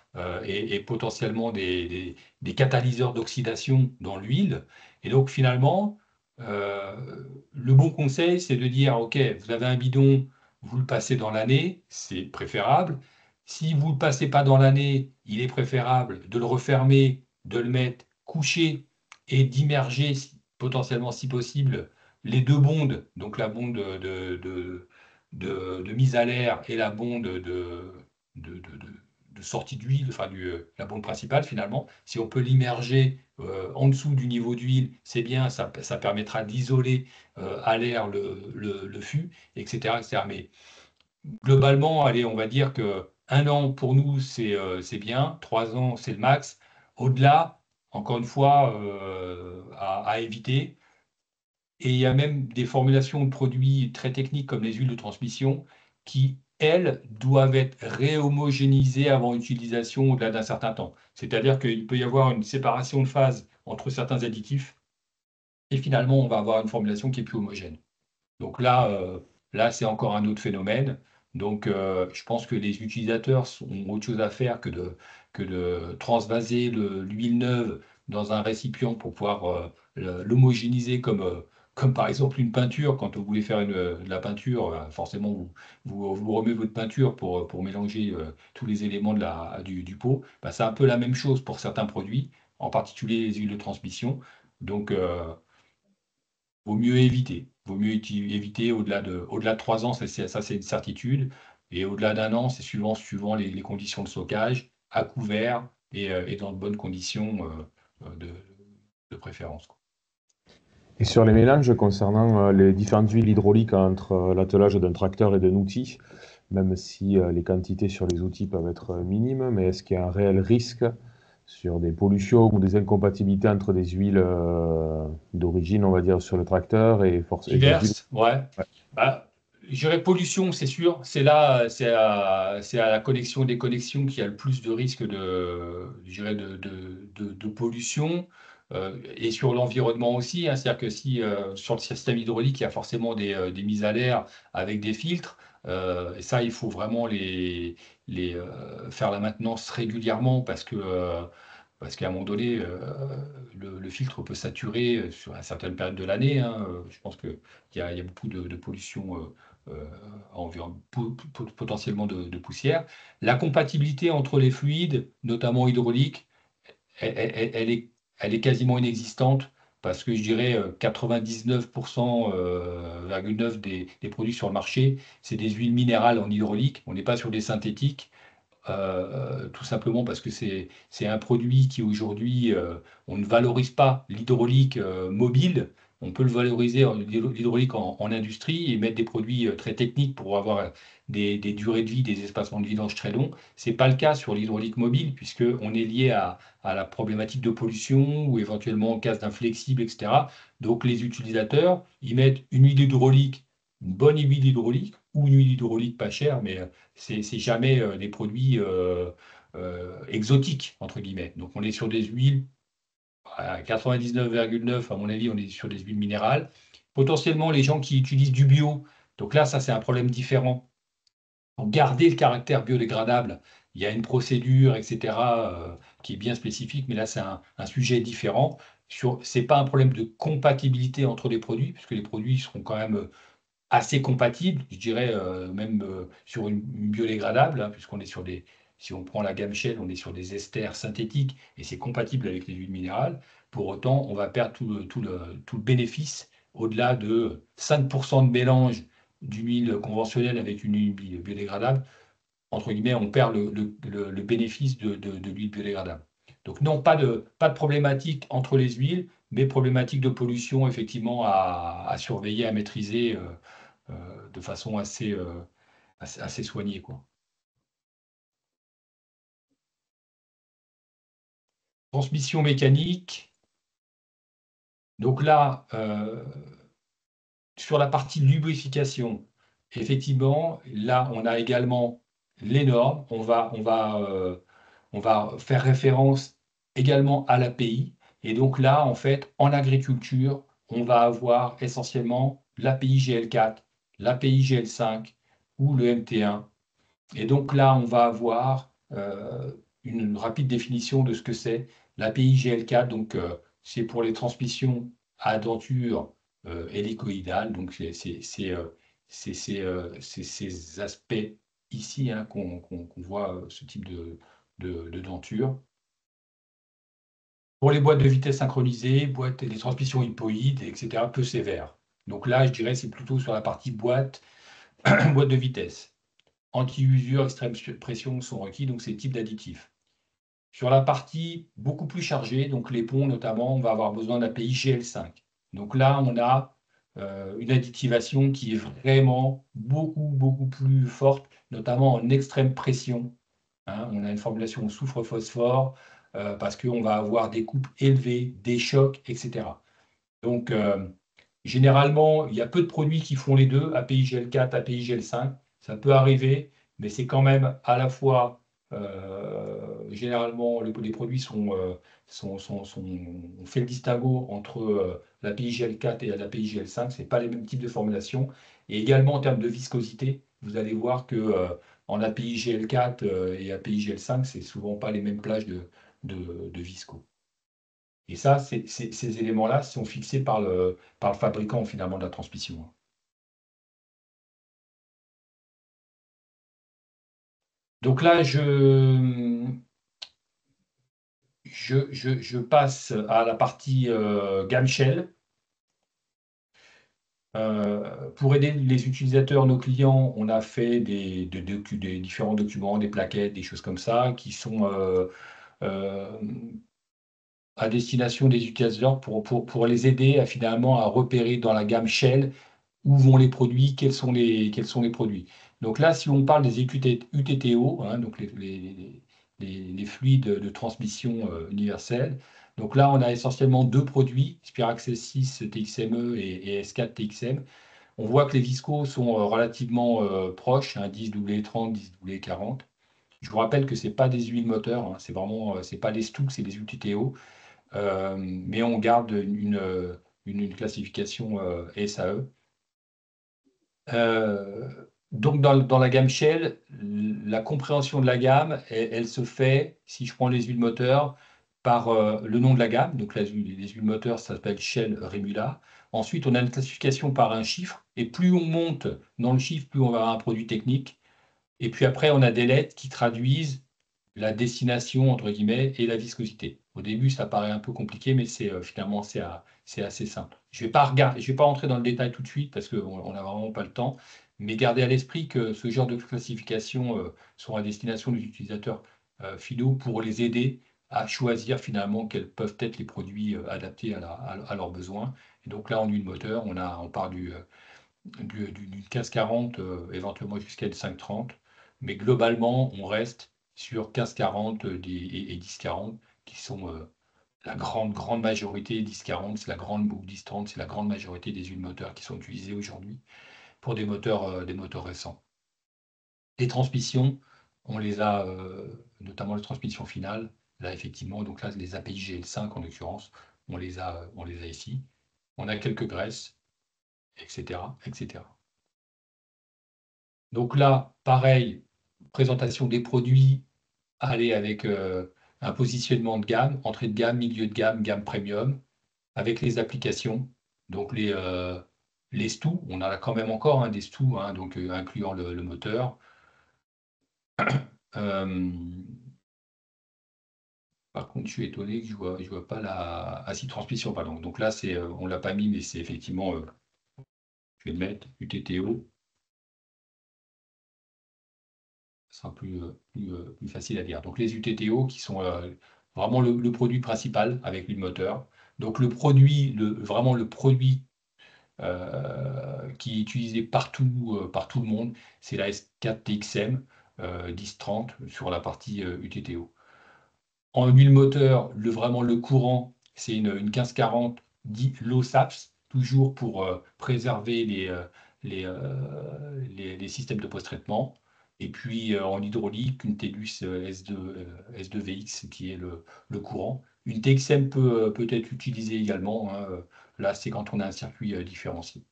et potentiellement des catalyseurs d'oxydation dans l'huile. Et donc finalement, le bon conseil, c'est de dire, OK, vous avez un bidon, vous le passez dans l'année, c'est préférable. Si vous ne le passez pas dans l'année, il est préférable de le refermer, de le mettre couché et d'immerger potentiellement, si possible, les deux bondes, donc la bonde de mise à l'air et la bonde de sortie d'huile, enfin la bonde principale finalement. Si on peut l'immerger en dessous du niveau d'huile, c'est bien, ça permettra d'isoler à l'air le fût, etc., etc. Mais globalement, allez, on va dire que 1 an pour nous, c'est bien, 3 ans, c'est le max. Au-delà, encore une fois, à éviter. Et il y a même des formulations de produits très techniques comme les huiles de transmission qui, elles, doivent être réhomogénéisées avant utilisation au-delà d'un certain temps. C'est-à-dire qu'il peut y avoir une séparation de phase entre certains additifs et finalement, on va avoir une formulation qui est plus homogène. Donc là c'est encore un autre phénomène. Donc, je pense que les utilisateurs ont autre chose à faire que de transvaser l'huile neuve dans un récipient pour pouvoir l'homogénéiser comme par exemple une peinture. Quand vous voulez faire de la peinture, forcément, vous remuez votre peinture pour mélanger tous les éléments du pot. C'est un peu la même chose pour certains produits, en particulier les huiles de transmission. Donc, vaut mieux éviter. Vaut mieux éviter au-delà de 3 ans, ça c'est une certitude. Et au-delà d'1 an, c'est suivant les conditions de stockage, à couvert et dans de bonnes conditions de préférence, quoi. Et sur les mélanges concernant les différentes huiles hydrauliques entre l'attelage d'un tracteur et d'un outil, même si les quantités sur les outils peuvent être minimes, mais est-ce qu'il y a un réel risque sur des pollutions ou des incompatibilités entre des huiles d'origine, on va dire, sur le tracteur et forcément diverses, ouais. Je dirais pollution, c'est sûr. C'est là, c'est à la connexion des connexions qu'il y a le plus de risques je dirais de pollution. Et sur l'environnement aussi, hein. C'est-à-dire que si sur le système hydraulique, il y a forcément des mises à l'air avec des filtres, et ça, il faut vraiment faire la maintenance régulièrement parce qu'à un moment donné, le filtre peut saturer sur une certaine période de l'année, hein. Je pense qu'il y a beaucoup de pollution potentiellement de poussière. La compatibilité entre les fluides, notamment hydrauliques, elle est quasiment inexistante parce que je dirais 99,9% des produits sur le marché, c'est des huiles minérales en hydraulique. On n'est pas sur des synthétiques. Tout simplement parce que c'est un produit qui aujourd'hui, on ne valorise pas l'hydraulique mobile. On peut le valoriser, l'hydraulique en industrie et mettre des produits très techniques pour avoir des durées de vie, des espacements de vidange très longs. Ce n'est pas le cas sur l'hydraulique mobile, puisqu'on est lié à la problématique de pollution ou éventuellement en cas d'inflexible, etc. Donc les utilisateurs, ils mettent une huile hydraulique, une bonne huile hydraulique ou une huile hydraulique pas chère, mais c'est jamais des produits exotiques, entre guillemets. Donc on est sur des huiles, à 99,9, à mon avis, on est sur des huiles minérales. Potentiellement, les gens qui utilisent du bio, donc là, ça c'est un problème différent. Pour garder le caractère biodégradable, il y a une procédure, etc., qui est bien spécifique, mais là c'est un sujet différent. Ce n'est pas un problème de compatibilité entre les produits, puisque les produits seront quand même assez compatible, je dirais même sur une biodégradable, hein, puisqu'on est sur des, si on prend la gamme Shell, on est sur des esters synthétiques et c'est compatible avec les huiles minérales. Pour autant, on va perdre tout le bénéfice au-delà de 5% de mélange d'une huile conventionnelle avec une huile biodégradable. Entre guillemets, on perd le bénéfice de l'huile biodégradable. Donc non, pas de problématique entre les huiles, mais problématique de pollution effectivement à surveiller, à maîtriser de façon assez soignée, quoi. Transmission mécanique. Donc là, sur la partie lubrification, effectivement, là, on a également les normes. On va faire référence également à l'API. Et donc là, en fait, en agriculture, on va avoir essentiellement l'API GL4, l'API GL5 ou le MT1. Et donc là, on va avoir une rapide définition de ce que c'est l'API GL4. Donc, c'est pour les transmissions à denture hélicoïdale. Donc, c'est ces aspects ici hein, qu'on voit ce type de denture. Pour les boîtes de vitesse synchronisées, boîtes et les transmissions hypoïdes, etc., peu sévères. Donc là, je dirais c'est plutôt sur la partie boîte, boîte de vitesse. Anti-usure, extrême pression sont requis, donc c'est le type d'additif. Sur la partie beaucoup plus chargée, donc les ponts notamment, on va avoir besoin d'API GL5. Donc là, on a une additivation qui est vraiment beaucoup plus forte, notamment en extrême pression. Hein, on a une formulation au soufre-phosphore parce qu'on va avoir des coupes élevées, des chocs, etc. Donc, généralement, il y a peu de produits qui font les deux, API GL4, API GL5. Ça peut arriver, mais c'est quand même à la fois, généralement, les produits on fait le distinguo entre l'API GL4 et l'API GL5. Ce n'est pas les mêmes types de formulation. Et également, en termes de viscosité, vous allez voir que en API GL4 et API GL5, c'est souvent pas les mêmes plages de visco. Et ça, ces éléments-là sont fixés par le fabricant finalement de la transmission. Donc là, je passe à la partie gamme Shell. Pour aider les utilisateurs, nos clients, on a fait des différents documents, des plaquettes, des choses comme ça, qui sont à destination des utilisateurs pour les aider à finalement à repérer dans la gamme Shell où vont les produits, quels sont les produits. Donc là, si on parle des UTTO, hein, donc les fluides de transmission universelle, donc là, on a essentiellement deux produits, Spirax S6 TXME et S4 TXM. On voit que les viscos sont relativement proches, hein, 10W30, 10W40. Je vous rappelle que ce n'est pas des huiles moteurs, hein, c'est vraiment, c'est pas des Stouks, c'est des UTTO. Mais on garde une classification SAE. Donc, dans la gamme Shell, la compréhension de la gamme, elle se fait, si je prends les huiles moteurs, par le nom de la gamme. Donc, les huiles moteurs, ça s'appelle Shell Remula. Ensuite, on a une classification par un chiffre. Et plus on monte dans le chiffre, plus on va avoir un produit technique. Et puis après, on a des lettres qui traduisent la destination, entre guillemets, et la viscosité. Au début, ça paraît un peu compliqué, mais finalement, c'est assez simple. Je vais pas rentrer dans le détail tout de suite parce qu'on n'a vraiment pas le temps, mais gardez à l'esprit que ce genre de classification sont à destination des utilisateurs finaux pour les aider à choisir finalement quels peuvent être les produits adaptés à leurs besoins. Et donc là, en huile moteur, on part d'une 1540, éventuellement jusqu'à une 530, mais globalement, on reste sur 1540 et 1040 qui sont la grande majorité. 1040, c'est la grande, ou 1030, c'est la grande majorité des huiles moteurs qui sont utilisées aujourd'hui pour des moteurs récents. Les transmissions, on les a, notamment les transmissions finales, là effectivement, donc là les API GL5 en l'occurrence, on les a ici. On a quelques graisses, etc., etc. Donc là, pareil, présentation des produits, aller avec un positionnement de gamme, entrée de gamme, milieu de gamme, gamme premium, avec les applications, donc les STU, on en a quand même encore des STU, donc incluant le moteur. Par contre, je suis étonné que je vois pas la transmission, pardon. Donc là, on l'a pas mis, mais c'est effectivement, je vais le mettre, UTTO. Ce sera plus facile à dire. Donc les UTTO qui sont vraiment le produit principal avec l'huile moteur. Donc vraiment le produit qui est utilisé par tout le monde, c'est la S4TXM 1030 sur la partie UTTO. En huile moteur, vraiment le courant, c'est une 1540 dit low SAPS, toujours pour préserver les systèmes de post-traitement. Et puis en hydraulique, une TELUS S2VX qui est le courant. Une TXM peut être utilisée également. Là, c'est quand on a un circuit différencié.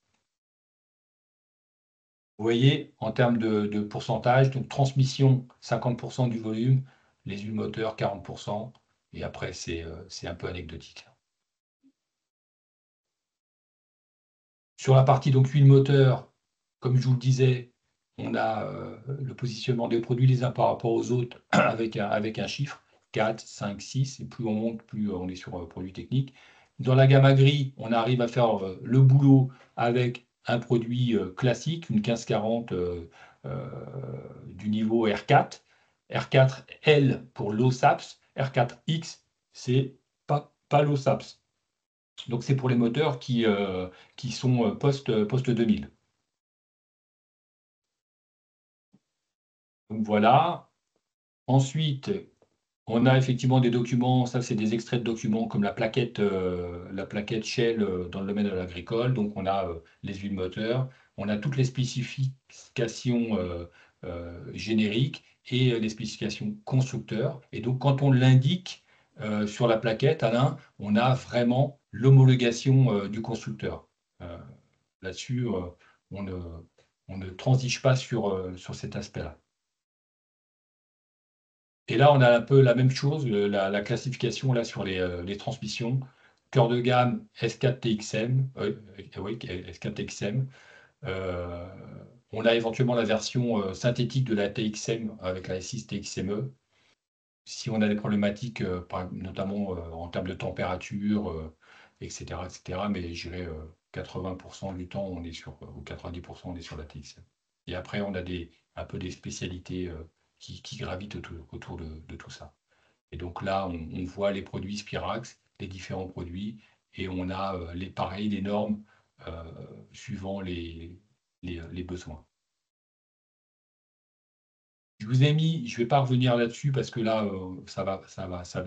Vous voyez, en termes de pourcentage, donc transmission, 50% du volume, les huiles moteurs, 40%, et après, c'est un peu anecdotique. Sur la partie donc huile moteur, comme je vous le disais, on a le positionnement des produits les uns par rapport aux autres avec un chiffre, 4, 5, 6, et plus on monte, plus on est sur produits techniques. Dans la gamme agri, on arrive à faire le boulot avec un produit classique, une 1540 du niveau R4. R4L pour low SAPS, R4X, c'est pas low SAPS. Donc c'est pour les moteurs qui sont post 2000. Donc voilà. Ensuite, on a effectivement des documents, ça c'est des extraits de documents comme la plaquette Shell dans le domaine de l'agricole. Donc on a les huiles moteurs, on a toutes les spécifications génériques et les spécifications constructeurs. Et donc quand on l'indique sur la plaquette, Alain, on a vraiment l'homologation du constructeur. Là-dessus, on ne transige pas sur cet aspect-là. Et là, on a un peu la même chose, la classification là, sur les transmissions. Cœur de gamme S4TXM. Oui, S4TXM. On a éventuellement la version synthétique de la TXM avec la S6 TXME. Si on a des problématiques, notamment en termes de température, etc., mais je dirais 80% du temps, ou 90%, on est sur la TXM. Et après, on a un peu des spécialités qui gravitent autour de tout ça. Et donc là, on voit les produits Spirax, les différents produits, et on a les normes suivant les besoins. Je vous ai mis, je ne vais pas revenir là-dessus parce que là, ça va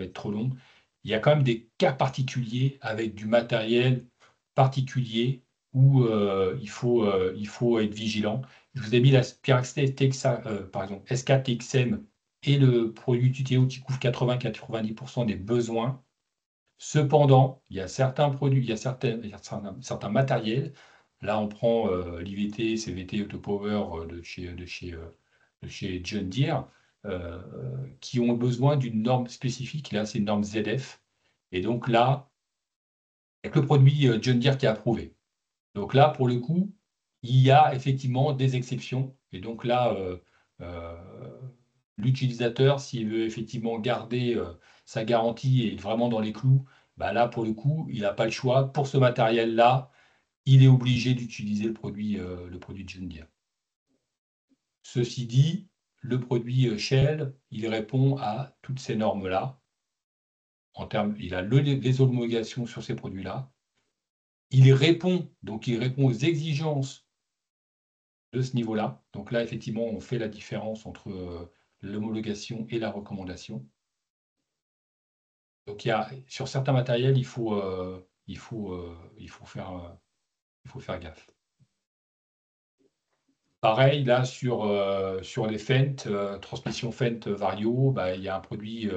être trop long. Il y a quand même des cas particuliers avec du matériel particulier où il faut être vigilant. Je vous ai mis la Spirax par exemple, S4TXM et le produit UTTO qui couvre 80-90% des besoins. Cependant, il y a certains produits, il y a certains matériels. Là, on prend l'IVT, CVT Autopower de chez John Deere, qui ont besoin d'une norme spécifique. Là, c'est une norme ZF. Et donc là, avec le produit John Deere qui est approuvé. Donc là, pour le coup, il y a effectivement des exceptions. Et donc là, l'utilisateur, s'il veut effectivement garder sa garantie et être vraiment dans les clous, bah là, pour le coup, il n'a pas le choix. Pour ce matériel-là, il est obligé d'utiliser le produit John Deere. Ceci dit, le produit Shell, il répond à toutes ces normes-là. Il a les homologations sur ces produits-là. Il répond aux exigences de ce niveau-là. Donc là, effectivement, on fait la différence entre l'homologation et la recommandation. Donc sur certains matériels, il faut faire gaffe. Pareil, là, sur les Fendt, transmission Fendt Vario, bah, il y a un produit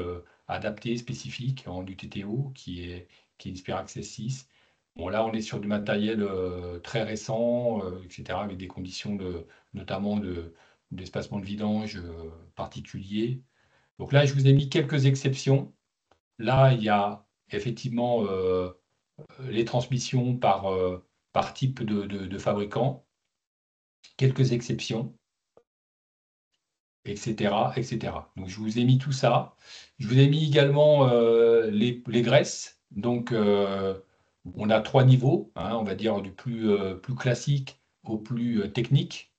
adapté, spécifique en UTTO, qui est une Spirax S6. Bon, là, on est sur du matériel très récent, etc., avec des conditions notamment d'espacement de vidange particuliers. Donc là, je vous ai mis quelques exceptions. Là, il y a effectivement les transmissions par type de fabricant, quelques exceptions, etc., etc. Donc, je vous ai mis tout ça. Je vous ai mis également les graisses. Donc, on a 3 niveaux, hein, on va dire du plus classique au plus technique.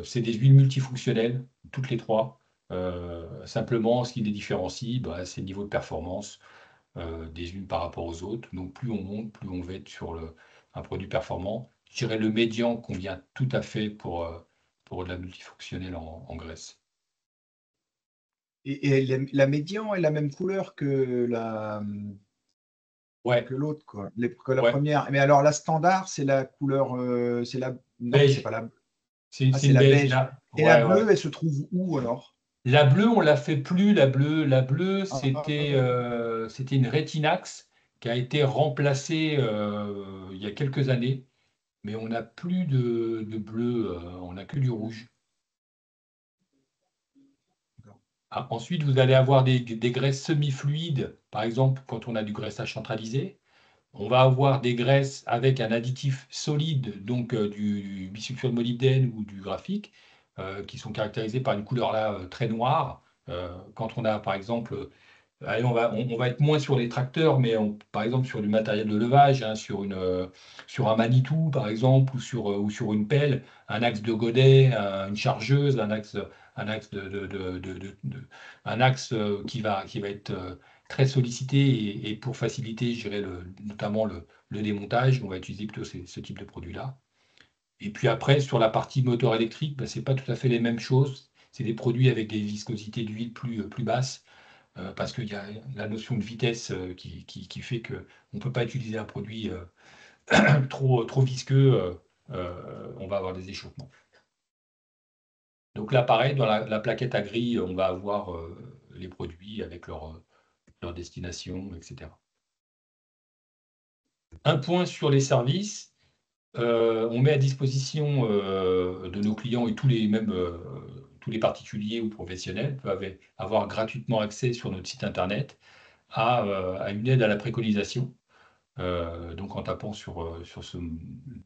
C'est des huiles multifonctionnelles, toutes les 3. Simplement, ce qui les différencie, bah, c'est le niveau de performance des unes par rapport aux autres. Donc, plus on monte, plus on va être sur un produit performant. Je dirais le médian convient tout à fait pour de la multifonctionnelle en graisse. Et la médian est la même couleur que l'autre, quoi. Que la première. Mais alors, la standard, c'est la couleur. C'est la. Non, beige. C'est pas la. C'est la beige. Et la bleue, elle se trouve où alors? La bleue, on la fait plus. La bleue, c'était une Retinax qui a été remplacée il y a quelques années. Mais on n'a plus de bleu, on n'a que du rouge. Ensuite, vous allez avoir des graisses semi-fluides. Par exemple, quand on a du graissage centralisé, on va avoir des graisses avec un additif solide, donc du bisulfure de molybdène ou du graphique, qui sont caractérisés par une couleur là très noire. Quand on a, par exemple, allez, on va être moins sur les tracteurs, mais par exemple sur du matériel de levage, hein, sur un Manitou, par exemple, ou sur une pelle, un axe de godet, une chargeuse, un axe qui va être très sollicité et pour faciliter, je dirais, notamment le démontage, on va utiliser plutôt ce type de produit-là. Et puis après, sur la partie moteur électrique, ce n'est pas tout à fait les mêmes choses. C'est des produits avec des viscosités d'huile plus basses, parce qu'il y a la notion de vitesse qui fait qu'on ne peut pas utiliser un produit trop visqueux, on va avoir des échauffements. Donc là, pareil, dans la plaquette à grille, on va avoir les produits avec leur destination, etc. Un point sur les services. On met à disposition de nos clients et tous les particuliers ou professionnels peuvent avoir gratuitement accès sur notre site internet à une aide à la préconisation. Donc en tapant sur ce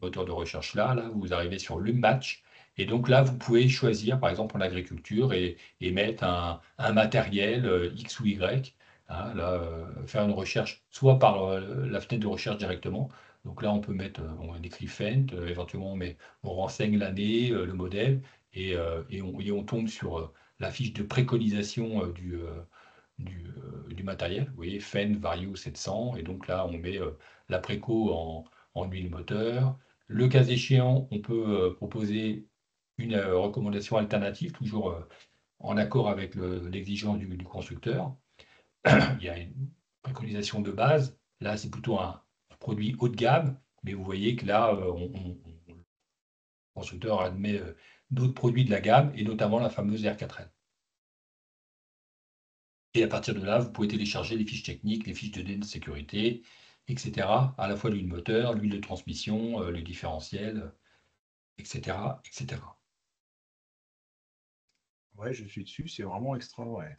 moteur de recherche-là, vous arrivez sur le match. Et donc là, vous pouvez choisir, par exemple, en agriculture et mettre un matériel X ou Y. Hein, là, faire une recherche, soit par la fenêtre de recherche directement. Donc là, on peut mettre, on écrit Fendt, éventuellement, on renseigne l'année, le modèle, et on tombe sur la fiche de préconisation du matériel. Vous voyez, Fendt Vario 700, et donc là, on met la préco en huile moteur. Le cas échéant, on peut proposer une recommandation alternative, toujours en accord avec l'exigence du constructeur. Il y a une préconisation de base. Là, c'est plutôt un produit haut de gamme, mais vous voyez que là, le constructeur admet d'autres produits de la gamme, et notamment la fameuse R4L. Et à partir de là, vous pouvez télécharger les fiches techniques, les fiches de données de sécurité, etc. À la fois l'huile moteur, l'huile de transmission, le différentiel, etc., etc. Ouais, je suis dessus, c'est vraiment extra, ouais.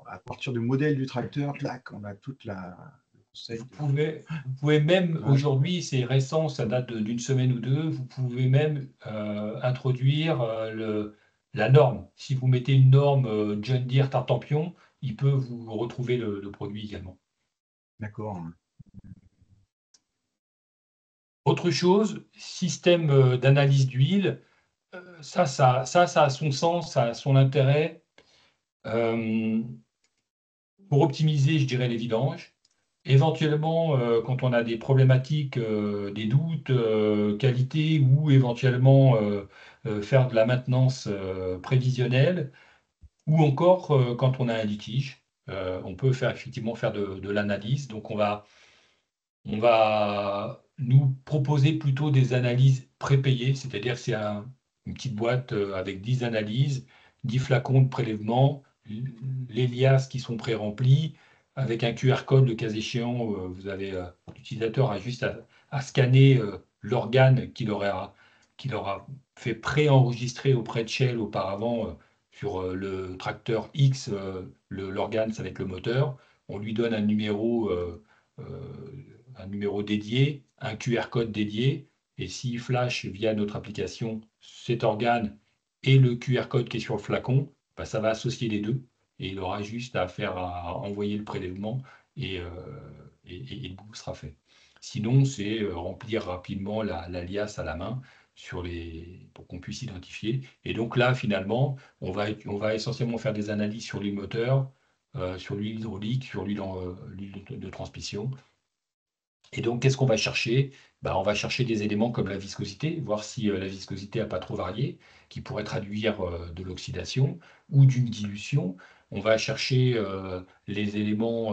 À partir du modèle du tracteur, clac, on a toute la... Vous pouvez même, aujourd'hui, c'est récent, ça date d'une semaine ou deux, vous pouvez même introduire la norme. Si vous mettez une norme John Deere Tartampion, il peut vous retrouver le produit également. D'accord. Autre chose, système d'analyse d'huile, ça a son sens, ça a son intérêt pour optimiser, je dirais, les vidanges. Éventuellement, quand on a des problématiques, des doutes, qualité, ou éventuellement faire de la maintenance prévisionnelle, ou encore quand on a un litige, on peut effectivement faire de l'analyse. Donc, on va nous proposer plutôt des analyses prépayées, c'est-à-dire que c'est une petite boîte avec 10 analyses, 10 flacons de prélèvement, les liasses qui sont pré-remplies, avec un QR code, le cas échéant, l'utilisateur a juste à scanner l'organe qu'il aura fait pré-enregistrer auprès de Shell auparavant sur le tracteur X, l'organe, ça va être le moteur. On lui donne un numéro dédié, un QR code dédié, et s'il flash via notre application cet organe et le QR code qui est sur le flacon, bah, ça va associer les deux, et il aura juste à envoyer le prélèvement, et le bout sera fait. Sinon, c'est remplir rapidement la liasse à la main pour qu'on puisse identifier. Et donc là, finalement, on va essentiellement faire des analyses sur les moteurs, sur l'huile hydraulique, sur l'huile de transmission. Et donc, qu'est-ce qu'on va chercher? Bah, on va chercher des éléments comme la viscosité, voir si la viscosité n'a pas trop varié, qui pourrait traduire de l'oxydation ou d'une dilution. On va chercher les éléments,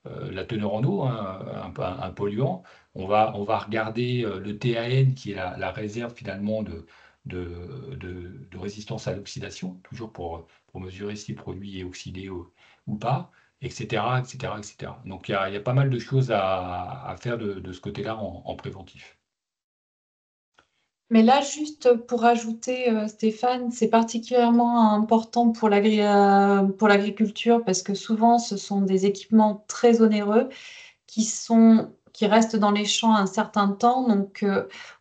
la teneur en eau, hein, un polluant. On va regarder le TAN, qui est la réserve finalement de résistance à l'oxydation, toujours pour mesurer si le produit est oxydé ou pas, etc., etc., etc. Donc, il y a pas mal de choses à faire de ce côté-là en préventif. Mais là, juste pour ajouter, Stéphane, c'est particulièrement important pour l'agriculture parce que souvent, ce sont des équipements très onéreux qui restent dans les champs un certain temps. Donc,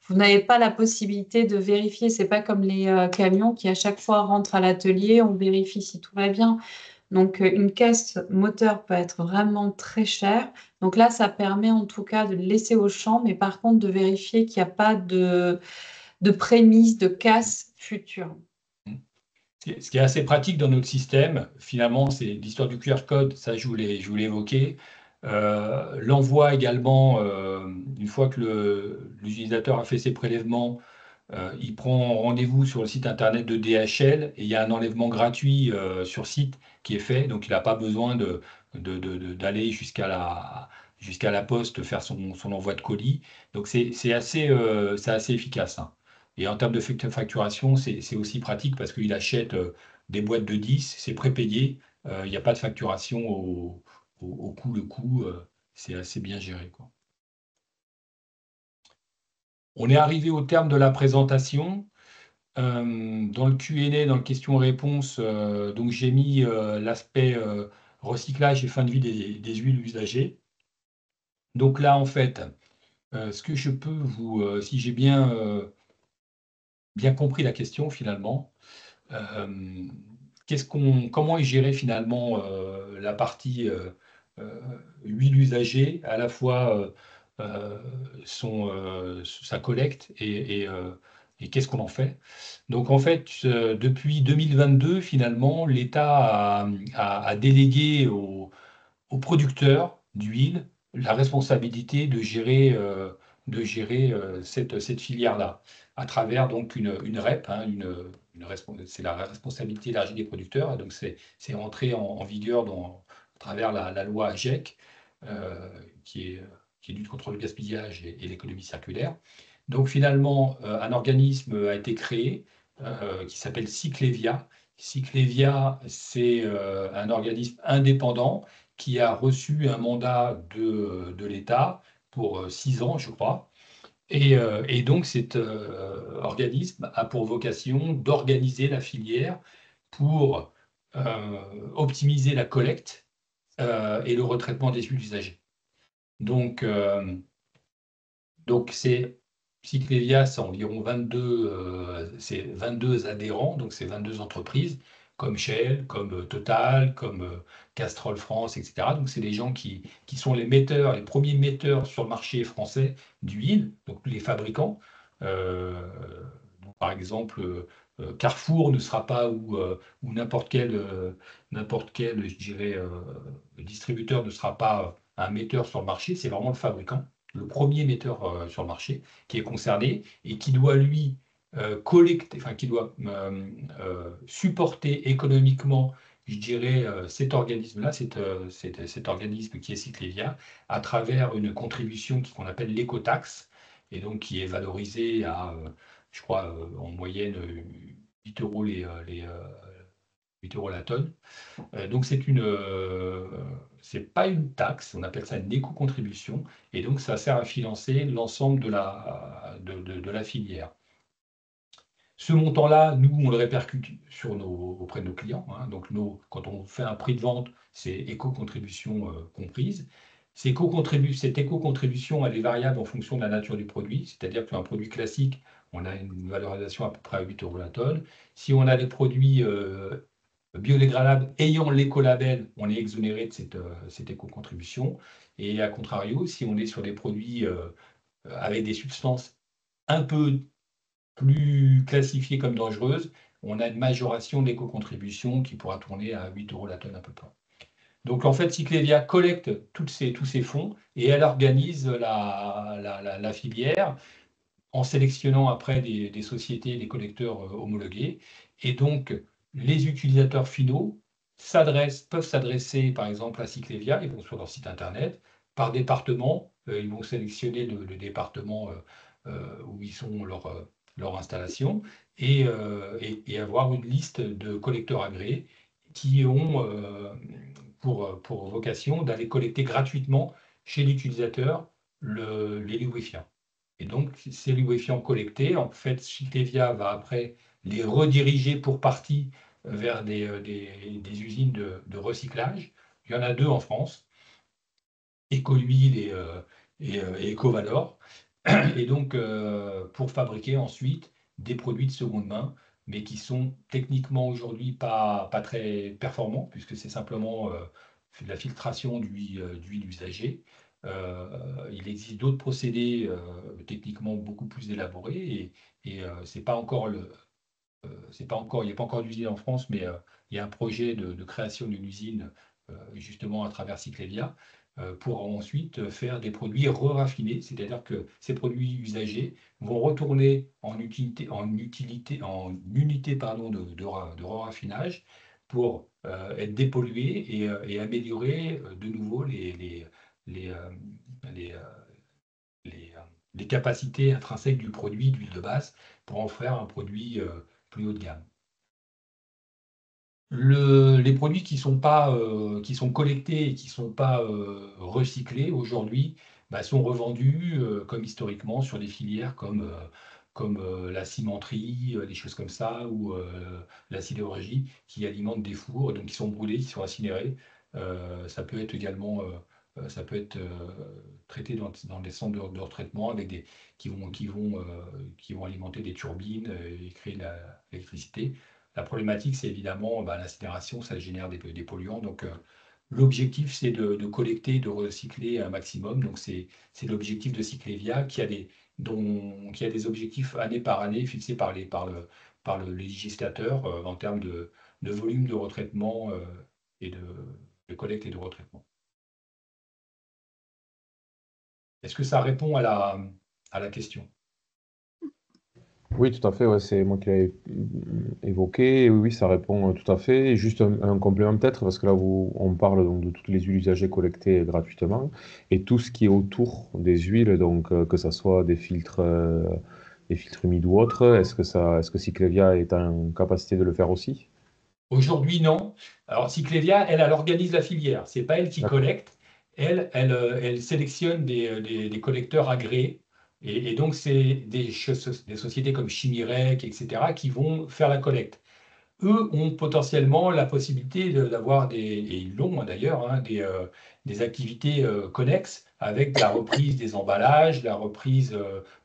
vous n'avez pas la possibilité de vérifier. C'est pas comme les camions qui, à chaque fois, rentrent à l'atelier, on vérifie si tout va bien. Donc, une caisse moteur peut être vraiment très chère. Donc là, ça permet en tout cas de le laisser au champ, mais par contre, de vérifier qu'il n'y a pas de prémices, de casse future. Ce qui est assez pratique dans notre système, finalement, c'est l'histoire du QR code, ça je voulais évoquer. L'envoi également, une fois que l'utilisateur a fait ses prélèvements, il prend rendez-vous sur le site internet de DHL et il y a un enlèvement gratuit sur site qui est fait, donc il n'a pas besoin d'aller jusqu'à la poste faire son envoi de colis. Donc c'est assez efficace, hein. Et en termes de facturation, c'est aussi pratique parce qu'il achète des boîtes de 10, c'est prépayé, il n'y a pas de facturation au coup le coup, c'est assez bien géré, quoi. On est arrivé au terme de la présentation. Dans le Q&A, dans le question-réponse, donc j'ai mis l'aspect recyclage et fin de vie des huiles usagées. Donc là, en fait, ce que je peux si j'ai bien compris la question finalement, comment est gérée finalement la partie huile usagée, à la fois sa collecte et qu'est-ce qu'on en fait. Donc en fait, depuis 2022, finalement, l'État a délégué aux producteurs d'huile la responsabilité de gérer cette filière-là à travers donc une REP, hein, c'est la responsabilité élargie des producteurs. Donc c'est entré en vigueur à travers la loi AGEC, qui lutte contre le gaspillage et l'économie circulaire. Donc finalement, un organisme a été créé qui s'appelle Cyclevia. Cyclevia, c'est un organisme indépendant qui a reçu un mandat de l'État pour 6 ans, je crois. Et donc cet organisme a pour vocation d'organiser la filière pour optimiser la collecte et le retraitement des huiles usagées. Donc c'est Cyclévia, c'est environ 22 adhérents, donc c'est 22 entreprises, comme Shell, comme Total, comme Castrol France, etc. Donc c'est des gens qui sont les premiers metteurs sur le marché français d'huile, donc les fabricants. Donc, par exemple, Carrefour ne sera pas, ou n'importe quel, je dirais, distributeur ne sera pas un metteur sur le marché, c'est vraiment le fabricant, le premier metteur sur le marché qui est concerné et qui doit, lui, collecter, enfin, qui doit supporter économiquement, je dirais, cet organisme-là, cet organisme qui est Cyclévia, à travers une contribution qu'on appelle l'écotaxe, et donc qui est valorisée à, je crois, en moyenne 8 euros 8 euros la tonne. Donc c'est pas une taxe, on appelle ça une éco-contribution, et donc ça sert à financer l'ensemble de la filière. Ce montant-là, nous, on le répercute auprès de nos clients, hein. Donc quand on fait un prix de vente, c'est éco-contribution comprise. Cette éco-contribution, elle est variable en fonction de la nature du produit, c'est-à-dire qu'un produit classique, on a une valorisation à peu près à 8 euros la tonne. Si on a des produits biodégradables ayant l'écolabel, on est exonéré de cette éco-contribution. Et à contrario, si on est sur des produits avec des substances un peu plus classifiées comme dangereuses, on a une majoration de l'éco-contribution qui pourra tourner à 8 euros la tonne à peu près. Donc en fait, Cyclévia collecte tous ces fonds et elle organise la filière en sélectionnant après des sociétés, des collecteurs homologués. Et donc, les utilisateurs finaux peuvent s'adresser par exemple à Cyclévia, ils vont sur leur site internet, par département, ils vont sélectionner le département où ils sont leur installation et avoir une liste de collecteurs agréés qui ont pour vocation d'aller collecter gratuitement chez l'utilisateur les lubrifiants. Et donc, ces lubrifiants collectés, en fait, Cyclévia va après les rediriger pour partie vers des usines de recyclage. Il y en a 2 en France, Ecohuile et Ecovalor. Et donc, pour fabriquer ensuite des produits de seconde main, mais qui sont techniquement aujourd'hui pas très performants, puisque c'est simplement de la filtration d'huile usagée. Il existe d'autres procédés techniquement beaucoup plus élaborés et c'est pas encore il n'y a pas encore d'usine en France, mais il y a un projet de création d'une usine justement à travers Cyclévia pour ensuite faire des produits re-raffinés, c'est-à-dire que ces produits usagés vont retourner en unité pardon, de re-raffinage pour être dépollués et améliorer de nouveau les capacités intrinsèques du produit d'huile de base pour en faire un produit plus haut de gamme. Les produits qui sont collectés et qui ne sont pas recyclés aujourd'hui sont revendus comme historiquement sur des filières comme la cimenterie, des choses comme ça, ou la sidérurgie qui alimentent des fours, donc qui sont brûlés, qui sont incinérés. Ça peut être également traité dans des centres de retraitement avec qui vont alimenter des turbines et créer de l'électricité. La problématique, c'est évidemment l'incinération, ça génère des polluants. Donc, l'objectif, c'est de collecter, de recycler un maximum. Donc, c'est l'objectif de Cyclévia qui a des objectifs année par année fixés par le législateur en termes de volume de retraitement et de collecte et de retraitement. Est-ce que ça répond à la question? Oui, tout à fait. Ouais, c'est moi qui l'avais évoqué. Et oui, ça répond tout à fait. Et juste un complément peut-être, parce que là, on parle donc de toutes les huiles usagées collectées gratuitement et tout ce qui est autour des huiles, donc que ce soit des filtres humides ou autres. Est-ce que Cyclévia est en capacité de le faire aussi? Aujourd'hui, non. Alors, Cyclévia, elle organise la filière. Ce n'est pas elle qui collecte. Elle sélectionne des collecteurs agréés. Et donc, c'est des sociétés comme Chimirec, etc., qui vont faire la collecte. Eux ont potentiellement la possibilité d'avoir et ils l'ont d'ailleurs, des activités connexes avec la reprise des emballages, la reprise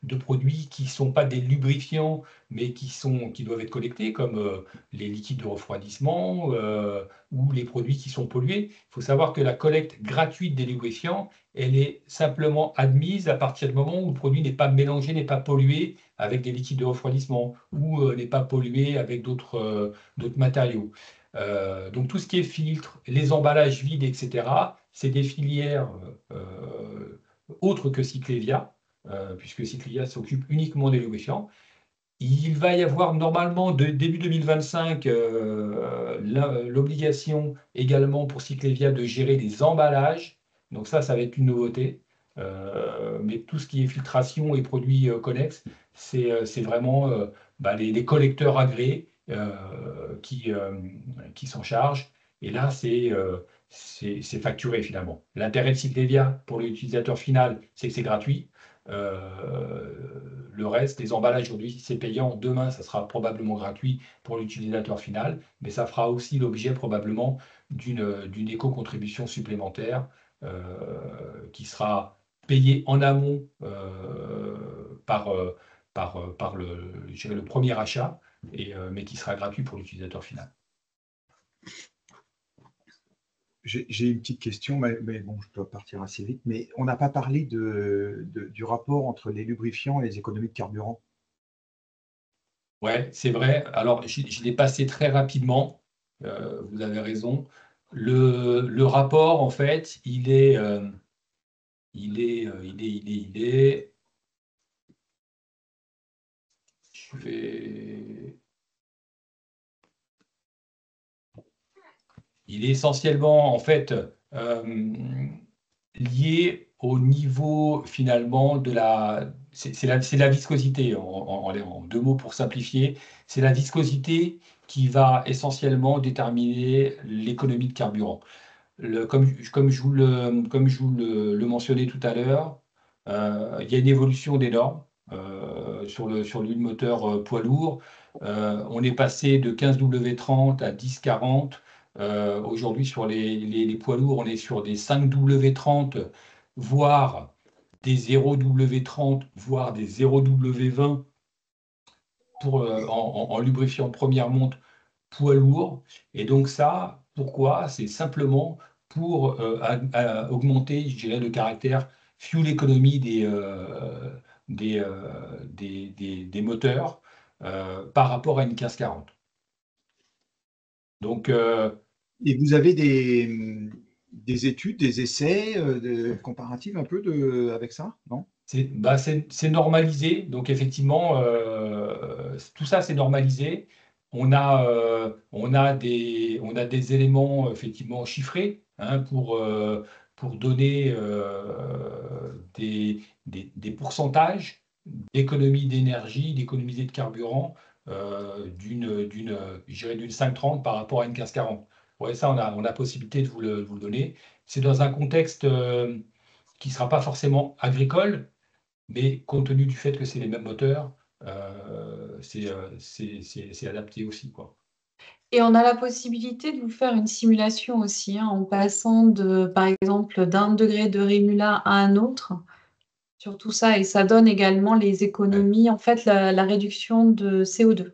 de produits qui ne sont pas des lubrifiants, mais qui doivent être collectés, comme les liquides de refroidissement ou les produits qui sont pollués. Il faut savoir que la collecte gratuite des lubrifiants, elle est simplement admise à partir du moment où le produit n'est pas mélangé, n'est pas pollué avec des liquides de refroidissement ou n'est pas pollué avec d'autres matériaux. Donc tout ce qui est filtre, les emballages vides, etc., c'est des filières autres que Cyclévia, puisque Cyclévia s'occupe uniquement des lubrifiants. Il va y avoir normalement, début 2025, l'obligation également pour Cyclévia de gérer les emballages. Donc ça va être une nouveauté. Mais tout ce qui est filtration et produits connexes, c'est vraiment les collecteurs agréés qui s'en chargent. Et là, c'est facturé finalement. L'intérêt de Cyclévia pour l'utilisateur final, c'est que c'est gratuit. Le reste, les emballages aujourd'hui, c'est payant. Demain, ça sera probablement gratuit pour l'utilisateur final, mais ça fera aussi l'objet probablement d'une éco-contribution supplémentaire qui sera payée en amont par le premier achat, mais qui sera gratuit pour l'utilisateur final. J'ai une petite question, mais bon, je dois partir assez vite. Mais on n'a pas parlé du rapport entre les lubrifiants et les économies de carburant. Ouais, c'est vrai. Alors, je l'ai passé très rapidement. Vous avez raison. Le rapport, en fait, il est. Je vais. Il est essentiellement, en fait, lié au niveau, finalement, de la... C'est la viscosité, en deux mots pour simplifier. C'est la viscosité qui va essentiellement déterminer l'économie de carburant. Comme je vous le mentionnais tout à l'heure, il y a une évolution des normes sur l'huile moteur poids lourd. On est passé de 15W30 à 1040. Aujourd'hui, sur les poids lourds, on est sur des 5W30, voire des 0W30, voire des 0W20 en lubrifiant première monte poids lourd. Et donc ça, pourquoi? C'est simplement pour augmenter, je dirais, le caractère fuel economy des moteurs par rapport à une 1540. Donc, et vous avez des études, des essais comparatifs un peu avec ça, non? C'est normalisé. Donc, effectivement, tout ça, c'est normalisé. On a des éléments effectivement chiffrés pour donner des pourcentages d'économie d'énergie, d'économisé de carburant je dirais d'une 530 par rapport à une 1540. Ouais, ça, on a possibilité de vous le donner. C'est dans un contexte qui ne sera pas forcément agricole, mais compte tenu du fait que c'est les mêmes moteurs, c'est adapté aussi, quoi. Et on a la possibilité de vous faire une simulation aussi, hein, en passant par exemple, d'un degré de rémula à un autre, sur tout ça. Et ça donne également les économies, en fait, la réduction de CO2,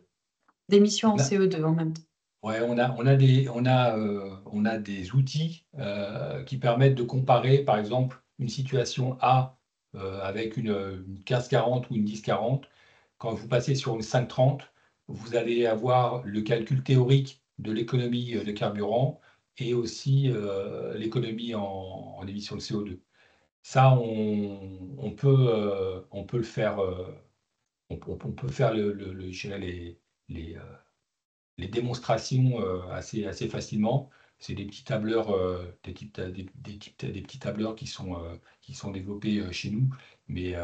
d'émissions en CO2 en même temps. Ouais, on a des outils qui permettent de comparer, par exemple, une situation A avec une 1540 ou une 1040. Quand vous passez sur une 530, vous allez avoir le calcul théorique de l'économie de carburant et aussi l'économie en émissions de CO2. Ça, on peut le faire, on peut faire je dirais les démonstrations assez facilement. C'est des petits tableurs, des petits tableurs qui sont développés chez nous, mais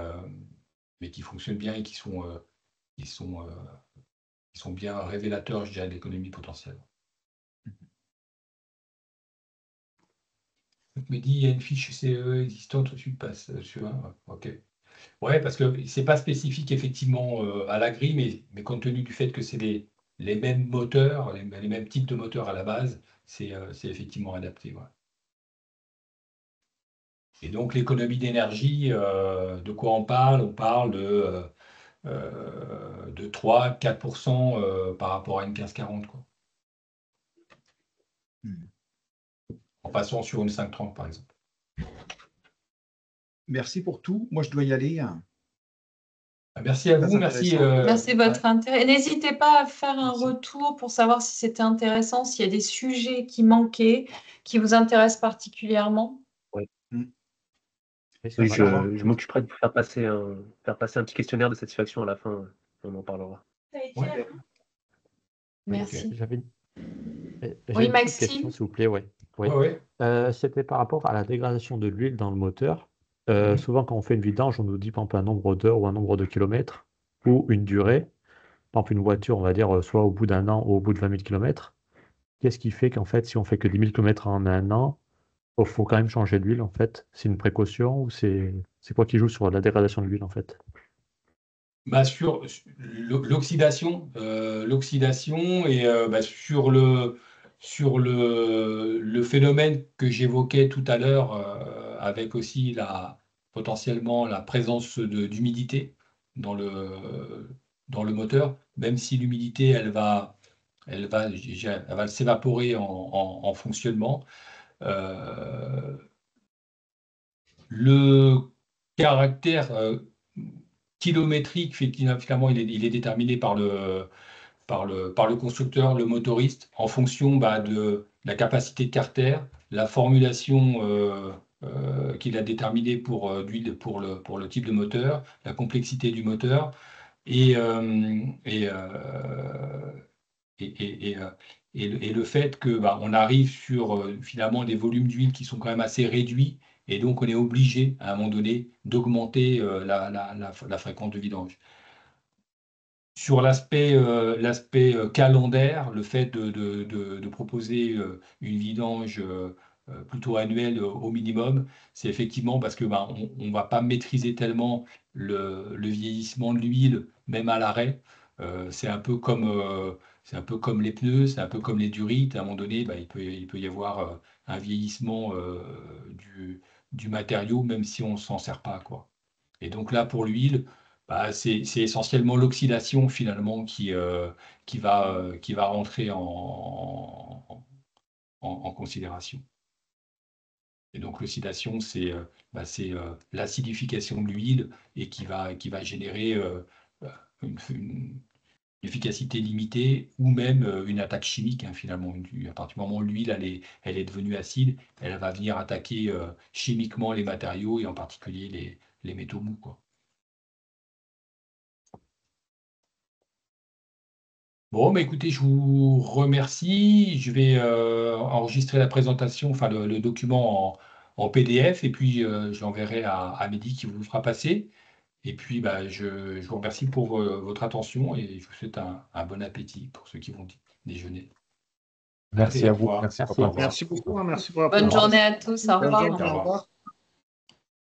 qui fonctionnent bien et qui sont bien révélateurs, je dirais, de l'économie potentielle. Donc, me dit, il y a une fiche CE existante au-dessus de passe sur un. OK. Ouais, parce que c'est pas spécifique effectivement à la grille, mais compte tenu du fait que c'est les mêmes moteurs, les mêmes types de moteurs à la base, c'est effectivement adapté. Ouais. Et donc, l'économie d'énergie, de quoi on parle? On parle de 3-4% par rapport à une 1540, quoi. En passant sur une 530, par exemple. Merci pour tout. Moi, je dois y aller. Merci à Très vous, merci. intéressant. Merci de votre intérêt. N'hésitez pas à faire un Merci. retour pour savoir si c'était intéressant, s'il y a des sujets qui manquaient, qui vous intéressent particulièrement. Ouais. Oui, ça Oui, marche. je m'occuperai de faire passer un petit questionnaire de satisfaction à la fin. On en parlera. Ouais. Merci. J'avais Oui, une petite Maxime. question, s'il vous plaît. Oui. Ouais. C'était par rapport à la dégradation de l'huile dans le moteur. Mhm. Souvent, quand on fait une vidange, on nous dit par exemple un nombre d'heures ou un nombre de kilomètres ou une durée. Par exemple, une voiture, on va dire soit au bout d'un an ou au bout de 20 000 kilomètres. Qu'est-ce qui fait qu'en fait, si on fait que 10 000 kilomètres en un an, il faut quand même changer d'huile en fait? C'est une précaution ou c'est quoi qui joue sur la dégradation de l'huile en fait? Bah, sur l'oxydation et sur le phénomène que j'évoquais tout à l'heure, avec aussi potentiellement la présence d'humidité dans le moteur, même si l'humidité elle va s'évaporer en fonctionnement. Le caractère kilométrique, finalement, il est déterminé par le constructeur, le motoriste, en fonction de la capacité de carter, la formulation qu'il a déterminée pour le type de moteur, la complexité du moteur et, euh, et, euh, et le fait que on arrive sur finalement des volumes d'huile qui sont quand même assez réduits, et donc on est obligé à un moment donné d'augmenter la fréquence de vidange. Sur l'aspect calendaire, le fait de proposer une vidange plutôt annuelle au minimum, c'est effectivement parce que on va pas maîtriser tellement le vieillissement de l'huile, même à l'arrêt. C'est un peu comme les pneus, c'est un peu comme les durites. À un moment donné, il peut y avoir un vieillissement du matériau, même si on s'en sert pas, quoi. Et donc là, pour l'huile, c'est essentiellement l'oxydation finalement qui va rentrer en considération. Et donc l'oxydation, c'est l'acidification de l'huile et qui va générer une efficacité limitée ou même une attaque chimique, hein, finalement. À partir du moment où l'huile elle est devenue acide, elle va venir attaquer chimiquement les matériaux et en particulier les métaux mous, quoi. Bon, écoutez, je vous remercie. Je vais enregistrer la présentation, enfin le document en PDF, et puis je l'enverrai à Mehdi qui vous le fera passer. Et puis, je vous remercie pour votre attention et je vous souhaite un bon appétit pour ceux qui vont déjeuner. Merci Allez, à au vous. revoir. Merci, Merci. papa. Merci beaucoup, merci pour la Bonne présentation. journée à tous. Au Bonne revoir. journée, au revoir.